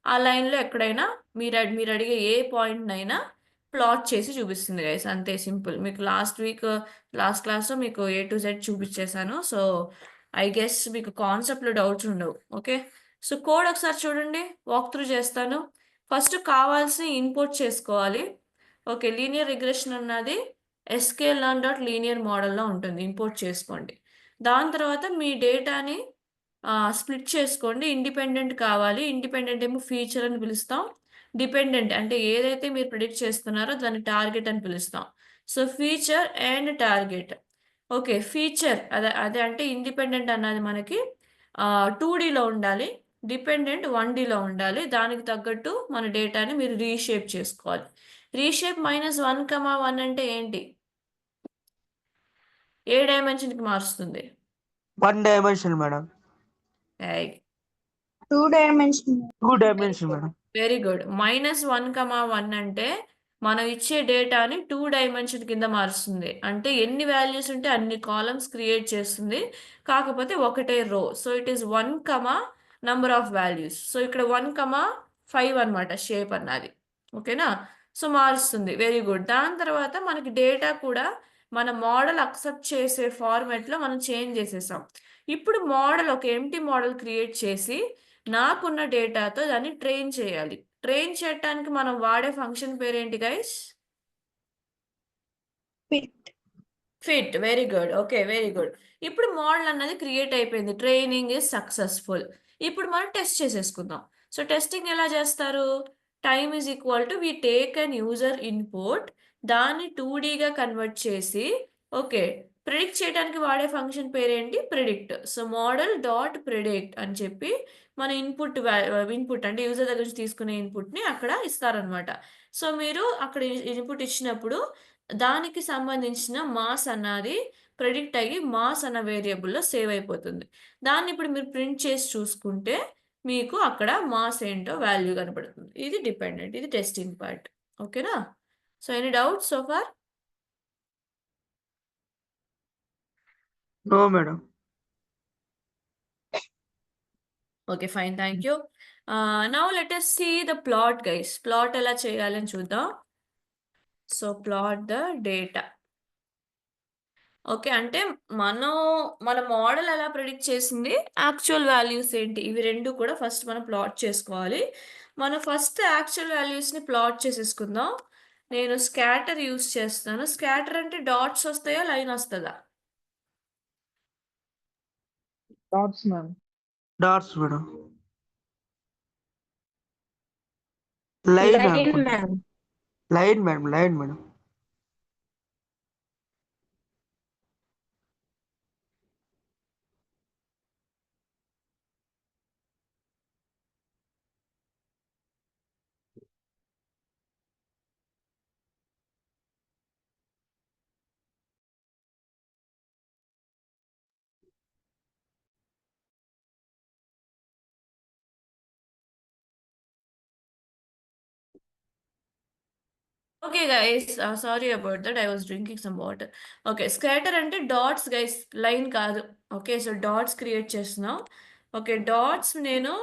ఆ లైన్లో ఎక్కడైనా మీరు అడిగే ఏ పాయింట్ అయినా ప్లాట్ చేసి చూపిస్తుంది గైస్. అంతే సింపుల్. మీకు లాస్ట్ క్లాస్లో మీకు A to Z చూపించేశాను. సో ఐ గెస్ మీకు కాన్సెప్ట్లో డౌట్స్ ఉండవు. ఓకే, సో కోడ్ ఒకసారి చూడండి, వాక్ త్రూ చేస్తాను. ఫస్ట్ కావాల్సిన ఇంపోర్ట్ చేసుకోవాలి. ఓకే, లీనియర్ రిగ్రెషన్ అన్నది sklearn.linear మోడల్లో ఉంటుంది, ఇంపోర్ట్ చేసుకోండి. దాని తర్వాత మీ డేటాని స్ప్లిట్ చేసుకోండి. ఇండిపెండెంట్ కావాలి. ఇండిపెండెంట్ ఏమో ఫీచర్ అని పిలుస్తాం. డిపెండెంట్ అంటే ఏదైతే మీరు ప్రిడిక్ట్ చేస్తున్నారో దాన్ని టార్గెట్ అని పిలుస్తాం. So feature and target. Okay, feature అదే అంటే ఇండిపెండెంట్ అన్నది మనకి 2Dలో ఉండాలి. డిపెండెంట్ 1Dలో ఉండాలి. దానికి తగ్గట్టు మన డేటాని మీరు రీషేప్ చేసుకోవాలి. రీషేప్ -1, 1 అంటే ఏంటి? ఏ డైమెన్షన్కి మారుస్తుంది? 1 dimension, madam. 2 dimension. 2 dimension, madam. Very good. -1, 1 అంటే మనం ఇచ్చే డేటాని 2 డైమెన్షన్ కింద మారుస్తుంది. అంటే ఎన్ని వాల్యూస్ ఉంటే అన్ని కాలమ్స్ క్రియేట్ చేస్తుంది. కాకపోతే ఒకటే రో. So it is 1, number of values. So ఇక్కడ 1,5 అన్నమాట షేప్ అన్నది. ఓకేనా? సో మారుస్తుంది. Very good. దాని తర్వాత మనకి డేటా కూడా మన మోడల్ అక్సెప్ట్ చేసే ఫార్మాట్లో మనం చేంజ్ చేసేసాం. ఇప్పుడు మోడల్ ఒక ఎంప్టీ మోడల్ క్రియేట్ చేసి నాకున్న డేటాతో దాన్ని ట్రైన్ చేయాలి. ట్రైన్ చేయడానికి మనం వాడే ఫంక్షన్ పేరేంటి guys? Fit. Fit. Very good. Okay, very good. ఇప్పుడు మోడల్ అన్నది క్రియేట్ అయిపోయింది. Training is successful. ఇప్పుడు మనం టెస్ట్ చేసేసుకుందాం. సో టెస్టింగ్ ఎలా చేస్తారు? Time is equal to we take an user input, దాన్ని 2Dగా కన్వర్ట్ చేసి ఓకే ప్రిడిక్ట్ చేయడానికి వాడే ఫంక్షన్ పేరేంటి? Predict. So model dot predict అని చెప్పి మన ఇన్పుట్ అంటే యూజర్ దగ్గర నుంచి తీసుకునే ఇన్పుట్ని అక్కడ ఇస్తారనమాట. సో మీరు అక్కడ ఇన్పుట్ ఇచ్చినప్పుడు దానికి సంబంధించిన మాస్ అన్నది ప్రెడిక్ట్ అయ్యి మాస్ అన్న వేరియబుల్లో సేవ్ అయిపోతుంది. దాన్ని ఇప్పుడు మీరు ప్రింట్ చేసి చూసుకుంటే మీకు అక్కడ మాస్ ఏంటో వాల్యూ కనపడుతుంది. ఇది డిపెండెంట్. ఇది టెస్టింగ్ పార్ట్. ఓకేనా? So any doubts so far? No, madam. Okay, fine. Thank you. Now let us see the plot guys. Plot ఎలా చేయాలని చూద్దాం. So plot the data. Okay, అంటే మన మోడల్ ఎలా ప్రిడిక్ట్ చేసింది, యాక్చువల్ వాల్యూస్ ఏంటి, ఇవి రెండు కూడా ఫస్ట్ మనం ప్లాట్ చేసుకోవాలి. మనం ఫస్ట్ యాక్చువల్ వాల్యూస్ని ప్లాట్ చేసేసుకుందాం. నేను స్కాటర్ యూస్ చేస్తాను. స్కాటర్ అంటే డాట్స్ వస్తాయా, లైన్ వస్తుందా? Dots, ma'am. Dots, madam. Line, Line, ma'am. ma'am. Line, madam. Line, madam. Okay guys, sorry about that, I was drinking some water. Okay, scatter అంటే dots guys, line కాదు. Okay, so dots create చేస్తున్నాం. Okay, dots నేను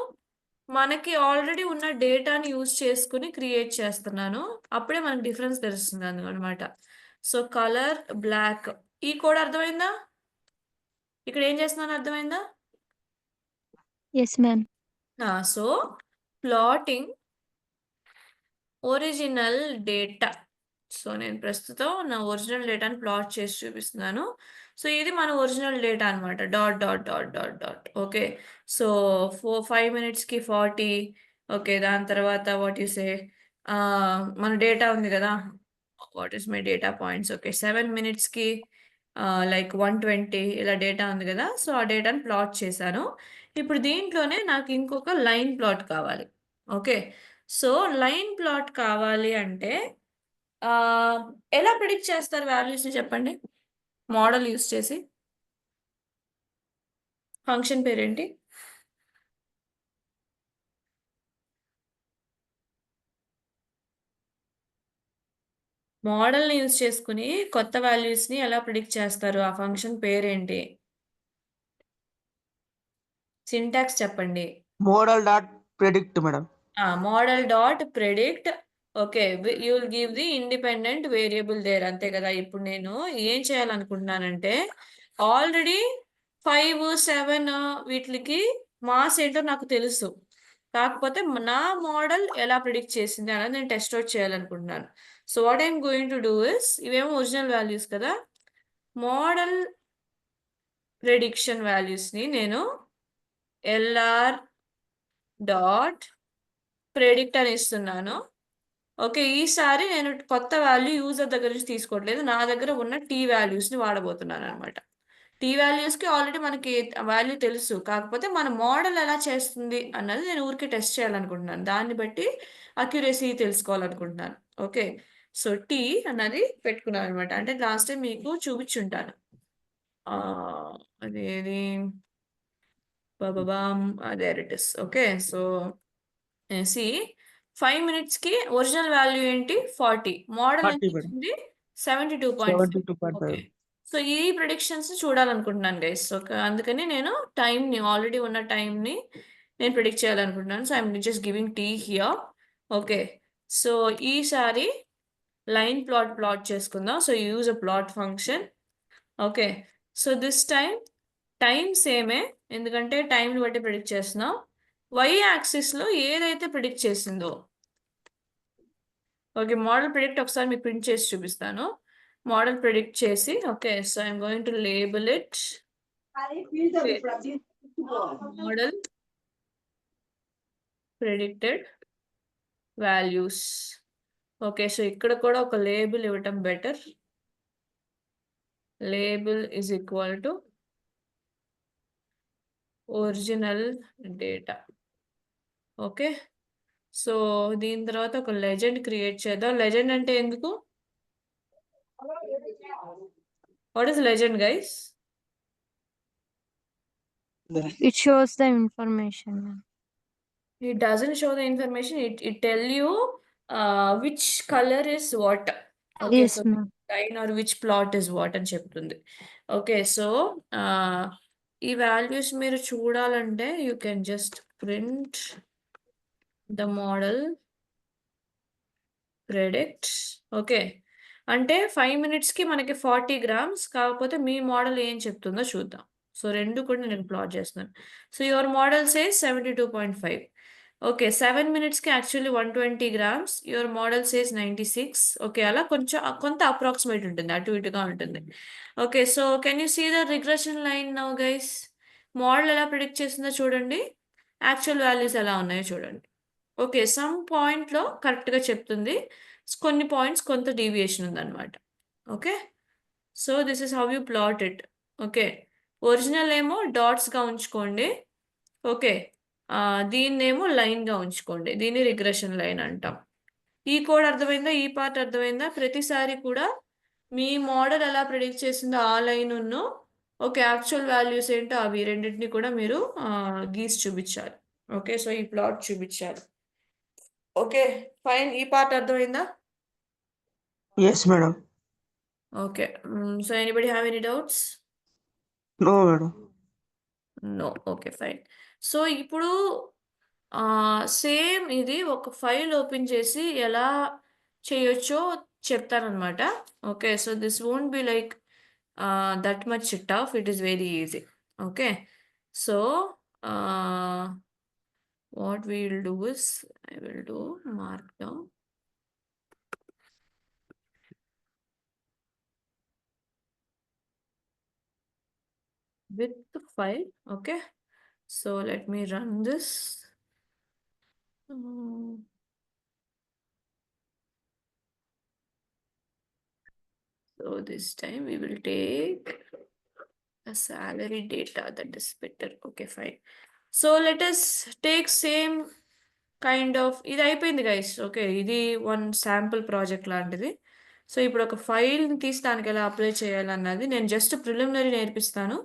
మనకి already ఉన్న డేటాని use చేసుకుని create చేస్తున్నాను. అప్పుడే మనకి డిఫరెన్స్ తెలుస్తుంది అనమాట. So colour black. ఈ కోడ్ అర్థమైందా? ఇక్కడ ఏం చేస్తున్నాను అర్థమైందా? Yes ma'am. So plotting original data. So నేను ప్రస్తుతం నా ఒరిజినల్ డేటాని ప్లాట్ చేసి చూపిస్తున్నాను. సో ఇది మన ఒరిజినల్ డేటా అనమాట. Dot dot dot dot dot. Okay, so 5 minutesకి 40. ఓకే, దాని తర్వాత వాట్ యు సే, మన డేటా ఉంది కదా, what is my data points. Okay, 7 minutesకి లైక్ 120 ఇలా డేటా ఉంది కదా. సో ఆ డేటాని ప్లాట్ చేశాను. ఇప్పుడు దీంట్లోనే నాకు ఇంకొక లైన్ ప్లాట్ కావాలి. ఓకే, సో లైన్ ప్లాట్ కావాలి అంటే ఎలా ప్రిడిక్ట్ చేస్తారు వాల్యూస్ని చెప్పండి, మోడల్ యూస్ చేసి? ఫంక్షన్ పేరేంటి? మోడల్ని యూస్ చేసుకుని కొత్త వాల్యూస్ని ఎలా ప్రిడిక్ట్ చేస్తారు? ఆ ఫంక్షన్ పేరేంటి? సింటాక్స్ చెప్పండి. Model dot predict, madam. Model dot predict. Okay, you will give the independent variable there, అంతే కదా. ఇప్పుడు నేను ఏం చేయాలనుకుంటున్నానంటే ఆల్రెడీ 5, 7 వీటికి మాస్ ఏంటో నాకు తెలుసు. కాకపోతే నా మోడల్ ఎలా ప్రిడిక్ట్ చేసింది అనేది నేను టెస్ట్ అవుట్ చేయాలనుకుంటున్నాను. So what I'm going to do is, ఇవేమో ఒరిజినల్ వాల్యూస్ కదా, మోడల్ ప్రిడిక్షన్ వాల్యూస్ని నేను ఎల్ఆర్ డాట్ ప్రెడిక్ట్ అని ఇస్తున్నాను. ఓకే, ఈసారి నేను కొత్త వాల్యూ యూజర్ దగ్గర నుంచి తీసుకోవట్లేదు, నా దగ్గర ఉన్న టీ వాల్యూస్ని వాడబోతున్నాను అనమాట. టీ వాల్యూస్కి ఆల్రెడీ మనకి వాల్యూ తెలుసు, కాకపోతే మన మోడల్ ఎలా చేస్తుంది అన్నది నేను ఊరికే టెస్ట్ చేయాలనుకుంటున్నాను, దాన్ని బట్టి అక్యురసీ తెలుసుకోవాలనుకుంటున్నాను. ఓకే, సో టీ అన్నది పెట్టుకున్నాను అనమాట. అంటే లాస్ట్ టైం మీకు చూపించుంటాను. అదేది there it is. Okay, so see 5 minutes కి ఒరిజినల్ వాల్యూ ఏంటి 40, మోడల్ 40 ఎంత మేడం. ఇచ్చింది 72.5. 72.5. ఓకే, సో ఈ ప్రిడిక్షన్స్ చూడాలనుకుంటున్నాను గైస్. ఓకే, అందుకని నేను టైంని ఆల్రెడీ ఉన్న టైంని నేను ప్రిడిక్ట్ చేయాలనుకుంటున్నాను. So I'm just giving T here. Okay, so ఈసారి లైన్ ప్లాట్ చేసుకుందాం. So use a plot function. Okay, so this time సేమే, ఎందుకంటే టైంని బట్టి ప్రిడిక్ట్ చేస్తున్నాం. వై యాక్సిస్లో ఏదైతే ప్రిడిక్ట్ చేసిందో, ఓకే, మోడల్ ప్రిడిక్ట్ ఒకసారి మీకు ప్రింట్ చేసి చూపిస్తాను. మోడల్ ప్రిడిక్ట్ చేసి, okay, so I'm going to label it model predicted values. Okay, so ఇక్కడ కూడా ఒక లేబుల్ ఇవ్వటం better. Label is equal to original data. Okay, so దీని తర్వాత ఒక లెజెండ్ క్రియేట్ చేద్దాం. లెజెండ్ అంటే ఎందుకు? What is legend guys? It shows the information, ma'am. It doesn't show the information. It tell you which color is what. Okay, Yes, so ma'am. line or which plot is what అని చెప్తుంది. Okay, so ఈ values మీరు చూడాలంటే you can just print the model predict. Okay, అంటే 5 minutesకి మనకి 40 grams, కాకపోతే మీ model ఏం చెప్తుందో చూద్దాం. సో రెండు కూడా నేను ప్లాట్ చేస్తున్నాను. So your model says 72.5. Okay, 7 minutesకి actually 120 grams, your model says 96. Okay, అలా కొంత అప్రాక్సిమేట్ ఉంటుంది, అటు ఇటుగా ఉంటుంది. Okay, so can you see the regression line now guys? Model ఎలా ప్రిడిక్ట్ చేసిందో చూడండి, యాక్చువల్ వాల్యూస్ ఎలా ఉన్నాయో చూడండి. ఓకే, సమ్ పాయింట్లో కరెక్ట్గా చెప్తుంది, కొన్ని పాయింట్స్ కొంత డీవియేషన్ ఉందన్నమాట. Okay, so this is how you plot it. Okay, original ఏమో డాట్స్గా ఉంచుకోండి. ఓకే, దీన్నేమో లైన్గా ఉంచుకోండి, దీన్ని రిగ్రెషన్ లైన్ అంటాం. ఈ కోడ్ అర్థమైందా? ఈ పార్ట్ అర్థమైందా? ప్రతిసారి కూడా మీ మోడల్ ఎలా ప్రిడిక్ట్ చేసిందో ఆ లైన్ ఉన్ను, ఓకే, యాక్చువల్ వాల్యూస్ ఏంటో అవి రెండింటిని కూడా మీరు గీసి చూపించాలి. ఓకే, సో ఈ ప్లాట్ చూపించాలి. ఓకే, ఫైన్, ఈ పార్ట్ అర్థమైందా? Yes, madam. Okay, so anybody have any doubts? No, madam. No. Okay, fine. So ఇప్పుడు సేమ్ ఇది ఒక ఫైల్ ఓపెన్ చేసి ఎలా చేయొచ్చో చెప్తానమాట. Okay, so this won't be like that much tough, it is very easy. Okay, so what we will do is I will do mark down with the file. Okay, so let me run this. So this time we will take a salary data, that is better. Okay, fine. So let us take same kind of, ఇది అయిపోయింది guys. Okay, ఇది one sample project లాంటిది. So ఇప్పుడు ఒక ఫైల్ని తీసి దానికి ఎలా అప్లై చేయాలన్నది నేను జస్ట్ ప్రిలిమినరీ నేర్పిస్తాను.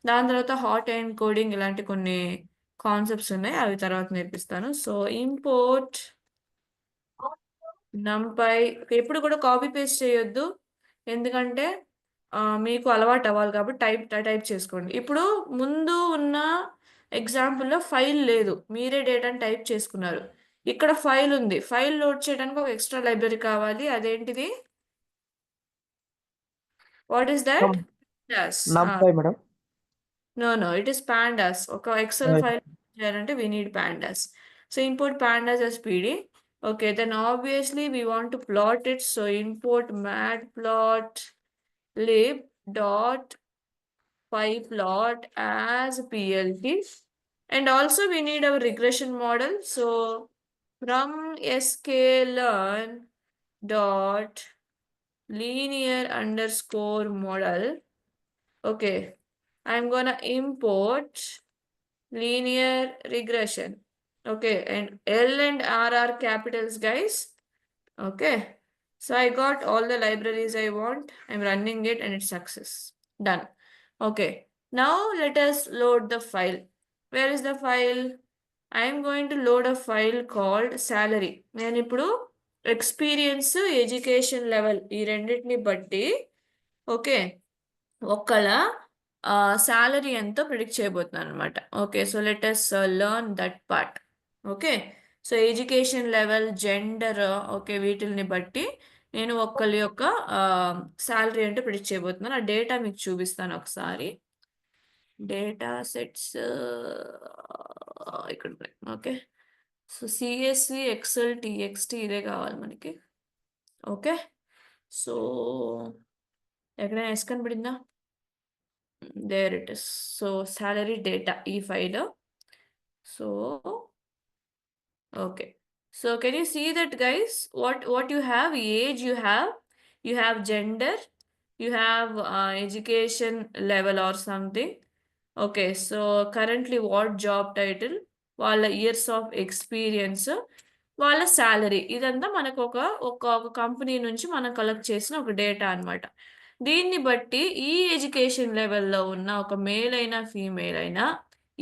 దాని తర్వాత హాట్ అండ్ కోడింగ్ ఇలాంటి కొన్ని కాన్సెప్ట్స్ ఉన్నాయి, అవి తర్వాత నేర్పిస్తాను. సో ఇంపోర్ట్ numpy, ఎప్పుడు కూడా కాపీ పేస్ట్ చేయొద్దు, ఎందుకంటే మీకు అలవాటు అవ్వాలి కాబట్టి టైప్ చేసుకోండి. ఇప్పుడు ముందు ఉన్న ఎగ్జాంపుల్లో ఫైల్ లేదు, మీరే డేటాని టైప్ చేసుకున్నారు. ఇక్కడ ఫైల్ ఉంది, ఫైల్ లోడ్ చేయడానికి ఒక ఎక్స్ట్రా లైబ్రరీ కావాలి. అదేంటిది? What is that? NumPy, madam. No, it is pandas. ఒక ఎక్సెల్ Right. ఫైల్ చేయాలంటే we need pandas. So import pandas as pd. Okay, then obviously we want to plot it. So import matplotlib dot pyplot as plt. And also we need our regression model. So from sklearn dot linear underscore model. Okay, I'm gonna import linear regression. Okay, and L and R are capitals, guys. Okay, so I got all the libraries I want. I'm running it and it's success. Done. Okay, now let us load the file. Where is the file? I'm going to load a file called salary. నేను ఇప్పుడు experience education level ఈ రెండింటిని బట్టి okay ఒక్కళ్ళ salary ఎంతో predict చేయబోతున్నాను అనమాట. Okay, so let us learn that part. Okay, so education level, gender, okay, వీటిని బట్టి నేను ఒక్కళ్ళ యొక్క సాలరీ ఏంటో ప్రిడిక్ట్ చేయబోతున్నాను. ఆ డేటా మీకు చూపిస్తాను ఒకసారి. డేటా సెట్స్ ఇక్కడ ఉన్నాయి. Okay, so CSV, excel, TXT ఇదే కావాలి మనకి. ఓకే, సో ఎక్కడైనా ఎస్ కనబడిందా? There it is. So salary data ఈ file. So okay, so can you see that, guys? What you have? Age you have gender, you have education level or something. Okay, so currently what job title, వాళ్ళ years of experience, వాళ్ళ salary, ఇదంతా మనకు ఒక company నుంచి మనం collect చేసిన ఒక data అన్నమాట. దీన్ని బట్టి ఈ ఎడ్యుకేషన్ లెవెల్లో ఉన్న ఒక మేల్ అయినా ఫీమేల్ అయినా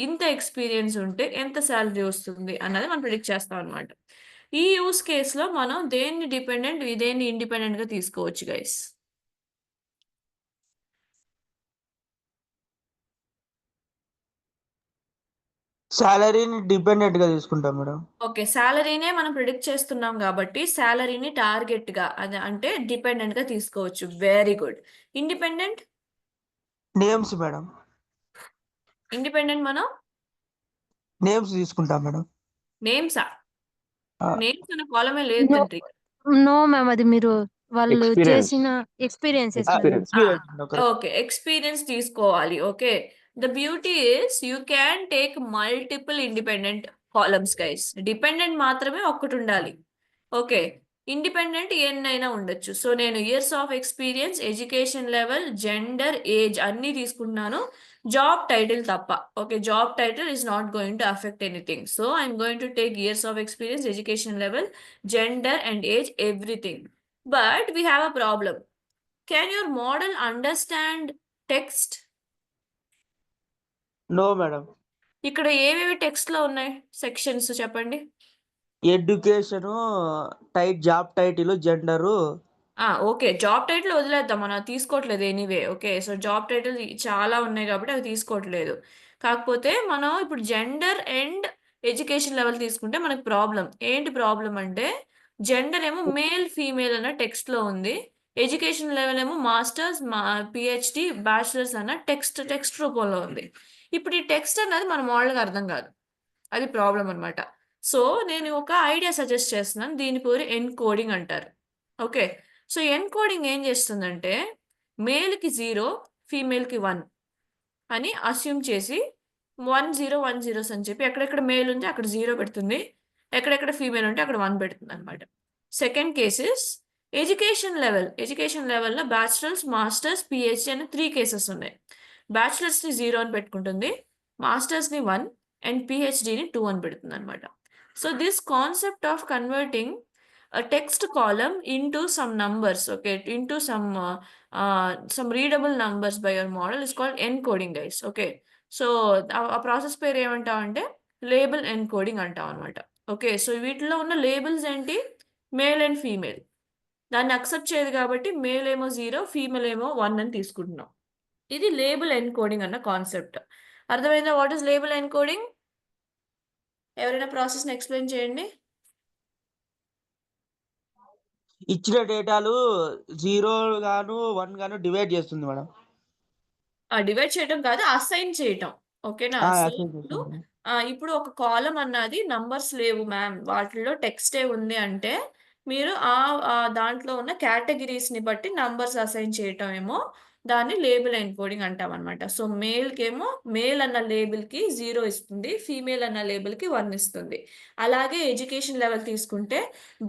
ఇంత ఎక్స్పీరియన్స్ ఉంటే ఎంత శాలరీ వస్తుంది అన్నది మనం ప్రిడిక్ట్ చేస్తాం అనమాట. ఈ యూస్ కేసులో మనం దేన్ని డిపెండెంట్, దేన్ని ఇండిపెండెంట్ గా తీసుకోవచ్చు గైస్? సాలరీని డిపెండెంట్ గా తీసుకుంటాం మేడం. ఓకే, సాలరీనే మనం ప్రిడిక్ట్ చేస్తున్నాం కాబట్టి సాలరీని టార్గెట్ గా అది అంటే డిపెండెంట్ గా తీసుకోవచ్చు. Very good. Independent names madam. Independent మనం నేమ్స్ తీసుకుంటాం మేడం. నేమ్సా? ఆ. నేమ్స్ అనే కాలమే లేదు No. తండ్రి. నో మ్యామ్, అది మీరు వాళ్ళు Experience. చేసిన ఎక్స్పీరియన్సెస్ Experience. ఓకే, ఎక్స్పీరియన్స్ తీసుకోవాలి. Okay, the beauty is you can take multiple independent columns guys. Dependent మాత్రమే ఒక్కటి ఉండాలి. ఓకే, ఇండిపెండెంట్ ఎన్నైనా ఉండొచ్చు. సో నేను years of experience, education level, gender, age అన్నీ తీసుకుంటున్నాను, జాబ్ టైటిల్ తప్ప. Okay, job title is not going to affect anything. So I'm going to take years of experience, education level, gender and age, everything. But we have a problem. Can your model understand text? No madam. ఇక్కడ ఏవేవి text లో ఉన్నాయి sections చెప్పండి. Education, job title, gender. Okay, job title వదిలేద్దాం, మనం తీసుకోవట్లేదు anyway. Okay, so job title చాలా ఉన్నాయి కాబట్టి అవి తీసుకోవట్లేదు. కాకపోతే మనం ఇప్పుడు జెండర్ అండ్ ఎడ్యుకేషన్ లెవెల్ తీసుకుంటే మనకు ప్రాబ్లం ఏంటి? ప్రాబ్లం అంటే జెండర్ ఏమో మేల్ ఫీమేల్ అన్న టెక్స్ట్ లో ఉంది, ఎడ్యుకేషన్ లెవెల్ ఏమో మాస్టర్స్, పిహెచ్డి, బ్యాచిలర్స్ అన్న టెక్స్ట్ రూపంలో ఉంది. ఇప్పుడు ఈ టెక్స్ట్ అన్నది మన మోడల్కి అర్థం కాదు, అది ప్రాబ్లం అనమాట. సో నేను ఒక ఐడియా సజెస్ట్ చేస్తున్నాను, దీని పేరు ఎన్కోడింగ్ అంటారు. ఓకే, సో ఎన్కోడింగ్ ఏం చేస్తుందంటే మేల్కి 0, ఫీమేల్కి 1 అని అస్యూమ్ చేసి 1010 అని చెప్పి ఎక్కడెక్కడ మేల్ ఉంటే అక్కడ 0 పెడుతుంది, ఎక్కడెక్కడ ఫీమేల్ ఉంటే అక్కడ 1 పెడుతుంది అనమాట. సెకండ్ కేసెస్ ఎడ్యుకేషన్ లెవెల్లో బ్యాచిలర్స్, మాస్టర్స్, పిహెచ్డి అని 3 కేసెస్ ఉన్నాయి. బ్యాచిలర్స్ని 0 అని పెట్టుకుంటుంది, మాస్టర్స్ని 1 అండ్ పిహెచ్డిని 2 అని పెడుతుంది అనమాట. So this concept of converting a text column into some numbers, okay, into some readable numbers by your model is called encoding, guys. Okay, so ఆ process పేరు ఏమంటాం అంటే లేబుల్ ఎన్కోడింగ్ అంటాం అనమాట. ఓకే, సో వీటిలో ఉన్న లేబుల్స్ ఏంటి? Male and female. దాన్ని అక్సెప్ట్ చేయదు కాబట్టి మేల్ ఏమో 0, ఫీమేల్ ఏమో 1 అని తీసుకుంటున్నాం. ఇది లేబుల్ ఎన్కోడింగ్ అన్న కాన్సెప్ట్. అర్థమైందా? What is label encoding? ఎవరైనా ప్రాసెస్ని ఎక్స్ప్లెయిన్ చేయండి. ఇచ్చిన డేటాలు 0 గాను 1 గాను డివైడ్ చేస్తుంది మేడం. డివైడ్ చేయటం కాదు, అసైన్ చేయటం. ఓకేనా? సో assign ఇప్పుడు చేస్తుంది. ఇప్పుడు ఒక కాలం అన్నది నంబర్స్ లేవు మ్యామ్, వాటిల్లో టెక్స్టే ఉంది అంటే మీరు దాంట్లో ఉన్న కేటగిరీస్ ని బట్టి నంబర్స్ అసైన్ చేయటం ఏమో దాన్ని లేబుల్ ఎన్కోడింగ్ అంటాం అనమాట. సో మేల్కేమో మేల్ అన్న లేబుల్కి 0 ఇస్తుంది, ఫీమేల్ అన్న లేబుల్కి 1 ఇస్తుంది. అలాగే ఎడ్యుకేషన్ లెవెల్ తీసుకుంటే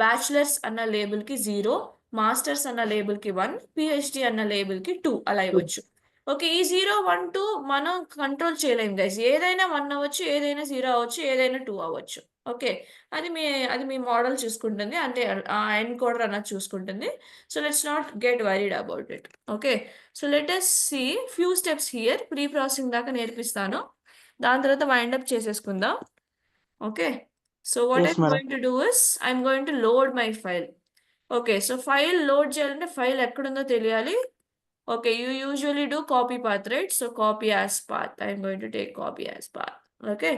బ్యాచులర్స్ అన్న లేబుల్కి 0, మాస్టర్స్ అన్న లేబుల్కి 1, పిహెచ్డి అన్న లేబుల్కి 2 అలా ఇవ్వచ్చు. ఓకే, ఈ 0, 1, 2 మనం కంట్రోల్ చేయలేం గైస్. ఏదైనా 1 అవ్వచ్చు, ఏదైనా 0 అవ్వచ్చు, ఏదైనా 2 అవ్వచ్చు. ఓకే, అది మీ మోడల్ చూసుకుంటుంది, అంటే ఆ ఎన్కోడర్ అన్నది చూసుకుంటుంది. So let's not get worried about it. Okay, so let us see few steps here. Pre processing దాకా నేర్పిస్తాను, దాని తర్వాత వైండ్ అప్ చేసేసుకుందాం. Okay, so what Yes, I'm madam. Going to do is I'm going to load my file. Okay, so file load చేయాలంటే file ఎక్కడుందో తెలియాలి. Okay, you usually do copy path, right? So copy as path. I'm going to take copy as path. Okay,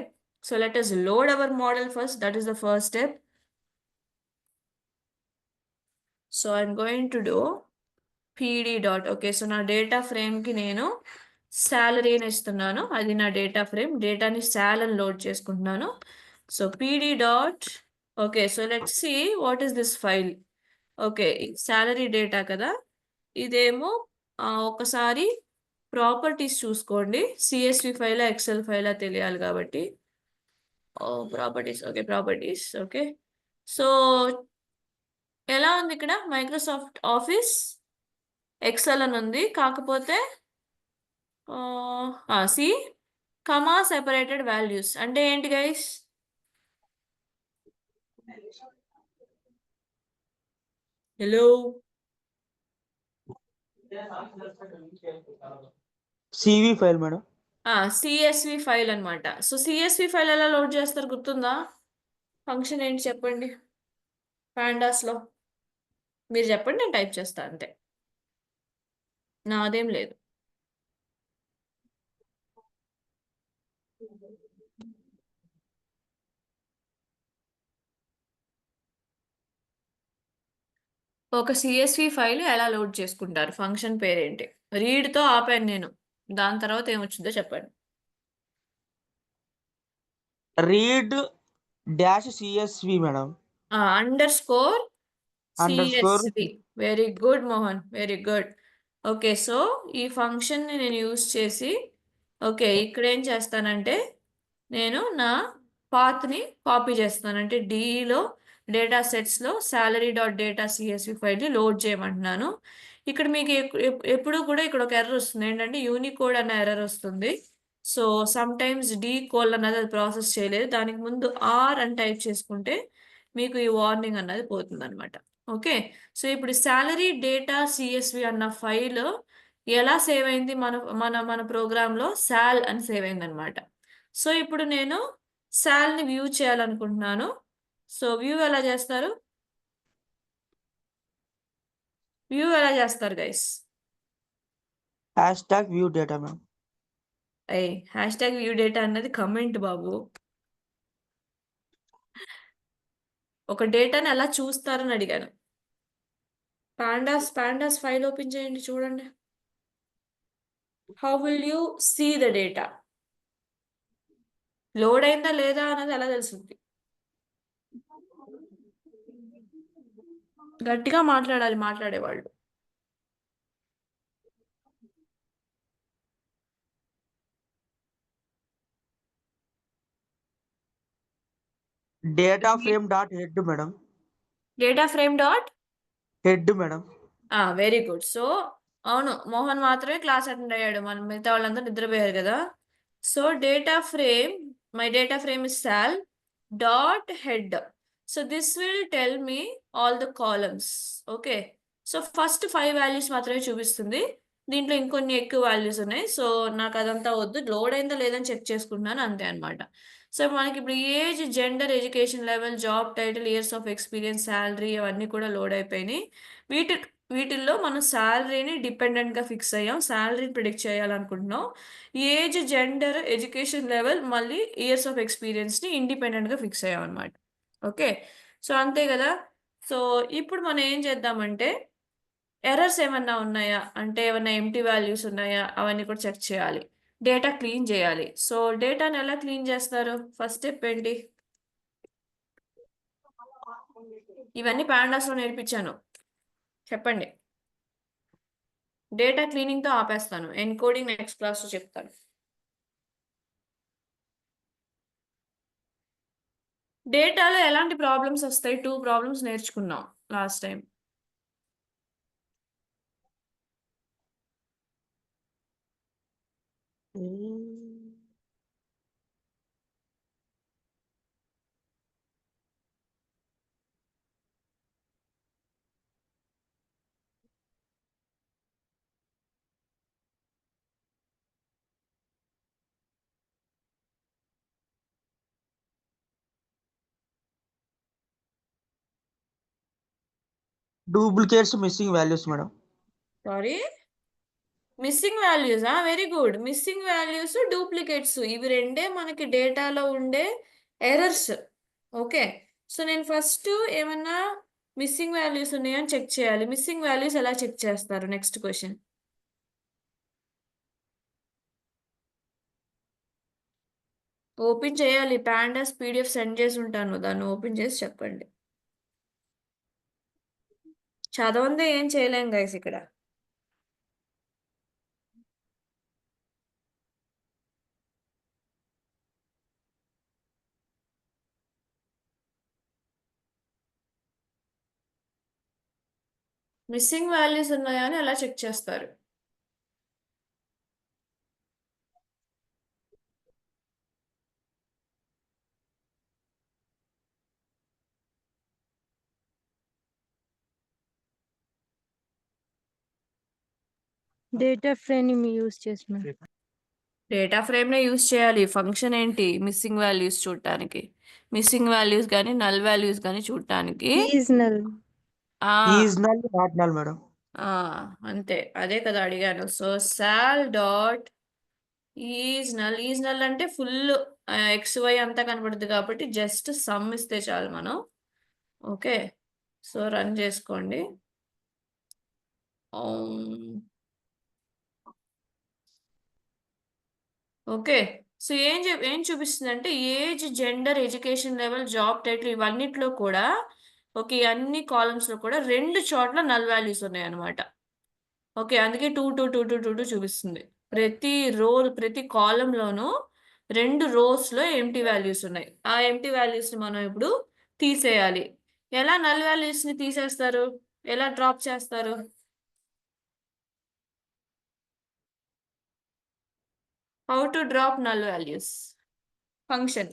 so let us load our model first. That is the first step. So I'm going to do pd dot. Okay, so నా data ఫ్రేమ్కి నేను శాలరీని ఇస్తున్నాను, అది నా data frame. డేటాని సాల్ అని load చేసుకుంటున్నాను. So pd dot. Okay, so let's see what is this file. Okay, salary data కదా, ఇదేమో ఒకసారి ప్రాపర్టీస్ చూసుకోండి. సిఎస్వి ఫైలా ఎక్సెల్ ఫైలా తెలియాలి కాబట్టి. Properties. Okay, properties. Okay, so ఎలా ఉంది ఇక్కడ? మైక్రోసాఫ్ట్ ఆఫీస్ ఎక్సెల్ అని ఉంది, కాకపోతే సి కమా సెపరేటెడ్ వాల్యూస్ అంటే ఏంటి guys? Hello, CV file madam. CSV file అనమాట. సో సిఎస్వి ఫైల్ ఎలా లోడ్ చేస్తారు గుర్తుందా? ఫంక్షన్ ఏంటి చెప్పండి పాండాస్లో? మీరు చెప్పండి, నేను టైప్ చేస్తా అంతే, నాదేం లేదు. ఒక సిఎస్వి ఫైల్ ఎలా లోడ్ చేసుకుంటారు? ఫంక్షన్ పేరేంటి? రీడ్తో ఆపాను నేను, దాని తర్వాత ఏమొచ్చిందో చెప్పండి. Read dash CSV madam. Under score Underscore. CSV. Very good Mohan, very good. Okay, so ఈ ఫంక్షన్ని నేను యూజ్ చేసి, ఓకే, ఇక్కడ ఏం చేస్తానంటే నేను నా పాత్ని కాపీ చేస్తాను. అంటే డిలో డేటా సెట్స్లో శాలరీ డాట్ డేటా సిఎస్వి ఫైల్ని లోడ్ చేయమంటున్నాను. ఇక్కడ మీకు ఎప్పుడు కూడా ఇక్కడ ఒక ఎర్రర్ వస్తుంది, ఏంటంటే యూనికోడ్ అన్న ఎర్రర్ వస్తుంది. So sometimes decode అన్నది అది ప్రాసెస్ చేయలేదు, దానికి ముందు ఆర్ అని టైప్ చేసుకుంటే మీకు ఈ వార్నింగ్ అన్నది పోతుంది అనమాట. ఓకే, సో ఇప్పుడు శాలరీ డేటా సిఎస్వి అన్న ఫైల్ ఎలా సేవ్ అయింది? మన మన మన ప్రోగ్రాంలో సాల్ అని సేవ్ అయింది అనమాట. సో ఇప్పుడు నేను సాల్ని వ్యూ చేయాలనుకుంటున్నాను. సో వ్యూ ఎలా చేస్తారు? వ్యూ ఎలా చేస్తారు guys? Hash view data madam. Hash view data అన్నది కమెంట్ బాబు. ఒక డేటాని ఎలా చూస్తారని అడిగాను. పాండాస్ ఫైల్ ఓపెన్ చేయండి, చూడండి. How will you see the data? Load అయిందా లేదా అన్నది ఎలా తెలుస్తుంది? గట్టిగా మాట్లాడాలి మాట్లాడేవాళ్ళు. Data frame dot head madam. Data frame dot head madam. Very good. So అవును, మోహన్ మాత్రమే క్లాస్ అటెండ్ అయ్యాడు, మనం మిగతా వాళ్ళందరూ నిద్రపోయారు కదా. So data frame, my data frame is sal dot head. So this will tell me all the columns. Okay, so first 5 values మాత్రమే చూపిస్తుంది, దీంట్లో ఇంకొన్ని ఎక్కువ వాల్యూస్ ఉన్నాయి. సో నాకు అదంతా వద్దు, లోడ్ అయిందా లేదని చెక్ చేసుకుంటున్నాను అంతే అనమాట. సో మనకి ఇప్పుడు age, gender, education level, job title, years of experience, salary అవన్నీ కూడా లోడ్ అయిపోయినాయి. వీటిల్లో మనం శాలరీని డిపెండెంట్గా ఫిక్స్ అయ్యాం, శాలరీని ప్రిడిక్ట్ చేయాలనుకుంటున్నాం. ఏజ్, జెండర్, ఎడ్యుకేషన్ లెవెల్, మళ్ళీ ఇయర్స్ ఆఫ్ ఎక్స్పీరియన్స్ని ఇండిపెండెంట్గా ఫిక్స్ అయ్యాం అనమాట. ఓకే, సో అంతే కదా. సో ఇప్పుడు మనం ఏం చేద్దామంటే ఎర్రర్స్ ఏమన్నా ఉన్నాయా అంటే ఏమన్నా ఎంటీ వాల్యూస్ ఉన్నాయా అవన్నీ కూడా చెక్ చేయాలి, డేటా క్లీన్ చేయాలి. సో డేటాని ఎలా క్లీన్ చేస్తారు? ఫస్ట్ స్టెప్ ఏంటి? ఇవన్నీ పాండాస్లో నేర్పించాను, చెప్పండి. డేటా క్లీనింగ్ తో ఆపేస్తాను, ఎన్కోడింగ్ నెక్స్ట్ క్లాస్ లో చెప్తాను. డేటాలో ఎలాంటి ప్రాబ్లమ్స్ వస్తాయి? 2 ప్రాబ్లమ్స్ నేర్చుకున్నాం last time. Duplicates missing values madam. Sorry, missing values. Very good. Missing values, duplicates, ఇవి రెండే మనకి డేటాలో ఉండే ఎర్రర్స్. ఓకే, సో నేను ఫస్ట్ ఏమన్నా మిస్సింగ్ వాల్యూస్ ఉన్నాయని చెక్ చేయాలి. మిస్సింగ్ వాల్యూస్ ఎలా చెక్ చేస్తారు? Next question. ఓపెన్ చేయాలి. పాండాస్ పీడిఎఫ్ సెండ్ చేసి ఉంటాను, దాన్ని ఓపెన్ చేసి చెప్పండి. చదవందే ఏం చేయలేం గైస్ ఇక్కడ. మిస్సింగ్ వాల్యూస్ ఉన్నాయా అని ఎలా చెక్ చేస్తారు? డేటా ఫ్రేమ్ యూస్ చేసి మ్యామ్. డేటా ఫ్రేమ్ నే యూస్ చేయాలి. ఫంక్షన్ ఏంటి? మిస్సింగ్ వాల్యూస్ చూడటానికి, మిస్సింగ్ వాల్యూస్ కానీ నల్ వాల్యూస్ కానీ చూడటానికి. Is null. ఆ is null not null madam. ఆ అంతే, అదే కదా అడిగాను. So sal dot is null. Is null అంటే ఫుల్ ఎక్స్ వై అంతా కనబడుతుంది కాబట్టి జస్ట్ సమ్ ఇస్తే చాలు మనం. ఓకే, సో రన్ చేసుకోండి. ఓకే, సో ఏం చూపిస్తుంది అంటే age, gender, education level, job title, ఇవన్నిట్లో కూడా ఓకే, అన్ని కాలమ్స్ లో కూడా 2 చోట్ల నల్ వాల్యూస్ ఉన్నాయి అనమాట. ఓకే, అందుకే 2 2 2 2 2 2 చూపిస్తుంది. ప్రతి కాలం లోను 2 rows లో ఎంటీ వాల్యూస్ ఉన్నాయి. ఆ ఎంటీ వాల్యూస్ ని మనం ఇప్పుడు తీసేయాలి. ఎలా నల్ వాల్యూస్ ని తీసేస్తారు? ఎలా డ్రాప్ చేస్తారు? How to drop null values? Function.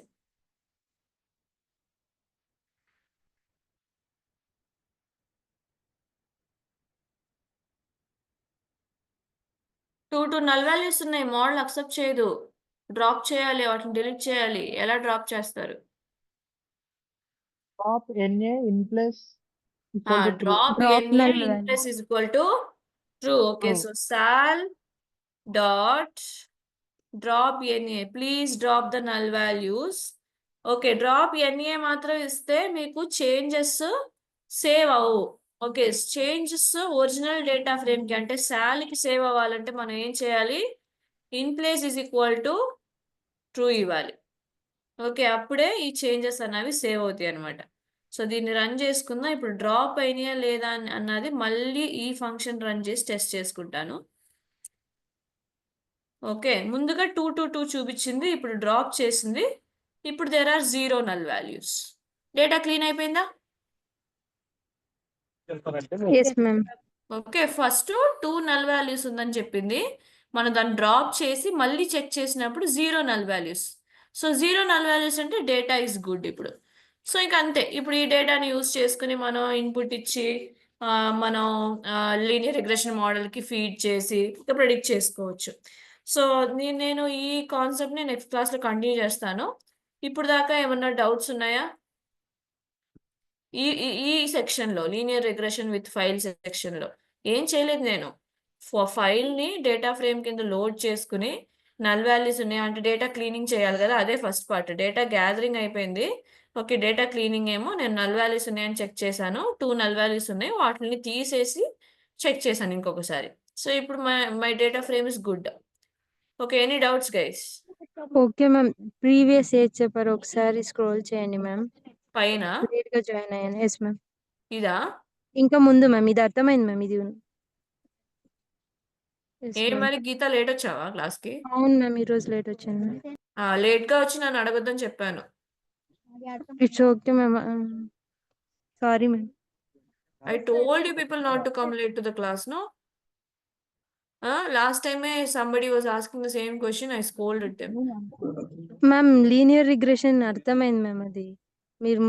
Two null values ఉన్నాయి, మోడల్ అక్సెప్ట్ చేయదు. డ్రాప్ చేయాలి, వాటిని డిలీట్ చేయాలి. ఎలా డ్రాప్ చేస్తారు? Top NA in place equal to true. Drop Drop NA null in value. Place is equal to true. Okay, True. So sal dot drop NA, please drop the null values. Okay, drop NA మాత్రం ఇస్తే మీకు changes save అవ్వు. Okay, changes original data frame కి అంటే sal కి save అవ్వాలంటే మనం ఏం చేయాలి? In place is equal to true ఇవ్వాలి. ఓకే, అప్పుడే ఈ చేంజెస్ అనేవి సేవ్ అవుతాయి అనమాట. సో దీన్ని రన్ చేసుకుందాం. ఇప్పుడు డ్రాప్ అయినాయా లేదా అన్నది మళ్ళీ ఈ ఫంక్షన్ రన్ చేసి టెస్ట్ చేసుకుంటాను. ఓకే, ముందుగా 2 2 2 చూపించింది, ఇప్పుడు డ్రాప్ చేసింది. ఇప్పుడు there are 0 null values. Data clean అయిపోయిందా? Yes ma'am. Okay, first 2 null values ఉందని చెప్పింది. మనం దాన్ని డ్రాప్ చేసి మళ్ళీ చెక్ చేసినప్పుడు 0 null values. So 0 null values అంటే డేటా ఇస్ గుడ్ ఇప్పుడు. సో ఇంక అంతే. ఇప్పుడు ఈ డేటాని యూస్ చేసుకుని మనం ఇన్పుట్ ఇచ్చి మనం లీనియర్ రిగ్రెషన్ మోడల్కి ఫీడ్ చేసి ప్రిడిక్ట్ చేసుకోవచ్చు. సో నేను ఈ కాన్సెప్ట్ని నెక్స్ట్ క్లాస్లో కంటిన్యూ చేస్తాను. ఇప్పుడు దాకా ఏమన్నా డౌట్స్ ఉన్నాయా? ఈ సెక్షన్లో లీనియర్ రిగ్రెషన్ విత్ ఫైల్ సెక్షన్లో ఏం చేయలేదు నేను. ఫైల్ని డేటా ఫ్రేమ్ కింద లోడ్ చేసుకుని నల్ వాల్యూస్ ఉన్నాయి అంటే డేటా క్లీనింగ్ చేయాలి కదా, అదే ఫస్ట్ పార్ట్. డేటా గ్యాదరింగ్ అయిపోయింది. ఓకే, డేటా క్లీనింగ్ ఏమో నేను నల్ వాల్యూస్ ఉన్నాయని చెక్ చేశాను. 2 నల్ వాల్యూస్ ఉన్నాయి, వాటిని తీసేసి చెక్ చేశాను ఇంకొకసారి. సో ఇప్పుడు my data frame is good. Okay, any doubts guys? Okay ma'am, previous age చెప్పారు, ఒకసారి స్క్రోల్ చేయండి మ్యామ్. పైన లేట్ గా జాయిన్ అయ్యాను. Yes ma'am. ఇదా? ఇంకా ముందు మ్యామ్, ఇది అర్థమైంది మ్యామ్. ఇది Yes, ఏ ma'am. మరి గీత లేట్ వచ్చావా క్లాస్కి? అవును మ్యామ్, ఈరోజు లేట్ వచ్చాను మ్యామ్. లేట్గా వచ్చి నన్ను అడగొద్దని చెప్పాను. It's okay ma'am. Sorry ma'am. I told you people not to come late to the class, no? Last time somebody was asking the same question, I scolded them. Ma'am linear regression అర్థమైంది ma'am. అది మీరు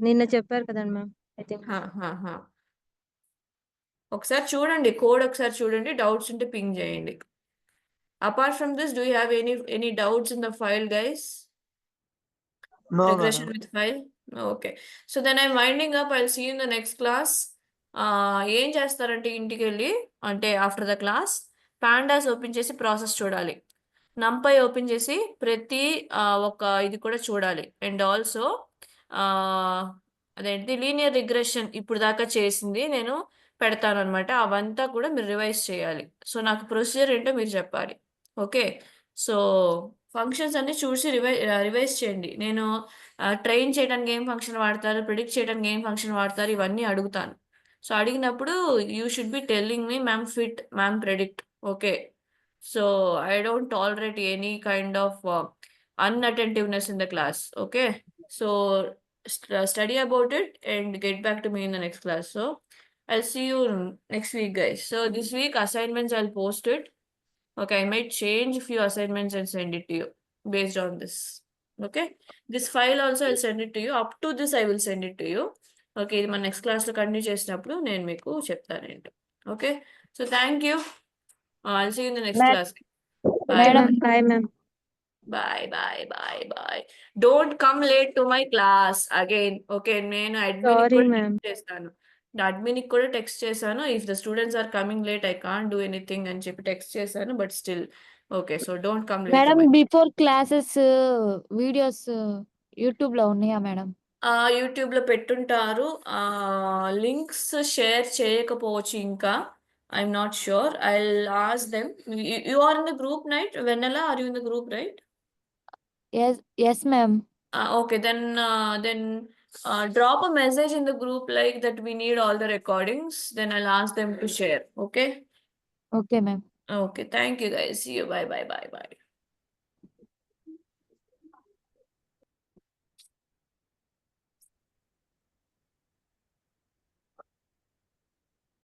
నిన్న చెప్పారు కదండి ma'am. I think ఒకసారి చూడండి, code ఒకసారి చూడండి, డౌట్స్ ఉంటే పింగ్ చేయండి. Apart from this, do you have any doubts in the file, guys? No Regression madam. with file? Okay. So then I'm winding up. I'll see you in the next class. ఏం చేస్తారంటే ఇంటికి వెళ్ళి, అంటే after the class pandas open చేసి process చూడాలి. నంపై open చేసి ప్రతి ఒక ఇది కూడా చూడాలి. అండ్ ఆల్సో అదేంటి లీనియర్ రిగ్రెషన్ ఇప్పుడు దాకా చేసింది నేను పెడతాను అనమాట. అవంతా కూడా మీరు రివైజ్ చేయాలి. సో నాకు ప్రొసీజర్ ఏంటో మీరు చెప్పాలి. ఓకే. సో ఫంక్షన్స్ అన్ని చూసి రివైజ్ చేయండి. నేను ట్రైన్ చేయడానికి ఏం ఫంక్షన్ వాడతారు, ప్రిడిక్ట్ చేయడానికి ఏం ఫంక్షన్ వాడతారు, ఇవన్నీ అడుగుతాను. సో అడిగినప్పుడు you should be telling me ma'am fit, ma'am predict. Okay. So I don't tolerate any kind of unattentiveness in the class. Okay. So study about it and get back to me in the next class. So I'll see you next week, guys. So this week assignments I'll post it. Okay, I might change few assignments and send it to you based on this. Okay. This file also I'll send it to you. Up to this I will send it to you. Okay, ఇది మన next క్లాస్లో continue చేసినప్పుడు నేను మీకు చెప్తానండి. Okay. So thank you. I'll see you in the next class. Bye. Madam, bye ma'am. Bye, bye, bye, bye. Don't come late to my class again. Okay, నేను admin Sorry, కూడా ma'am. text చేస్తాను. admin కూడా text చేశాను. If the students are coming late, I can't do anything అని చెప్పి text చేశాను. But still, okay. So don't come late. Madam before classes videos YouTube లో ఉన్నాయా మేడం? యూట్యూబ్లో పెట్టుంటారు. లింక్స్ షేర్ చేయకపోవచ్చు ఇంకా. I'm not sure. I'll ask them. You are in the group, right? Vanilla, are you in the group, right? Yes ma'am. Okay, then drop a message in the group like that we need all the recordings. Then I'll ask them to share. Okay? Okay ma'am. Okay, thank you guys. See you. Bye, bye, bye, bye.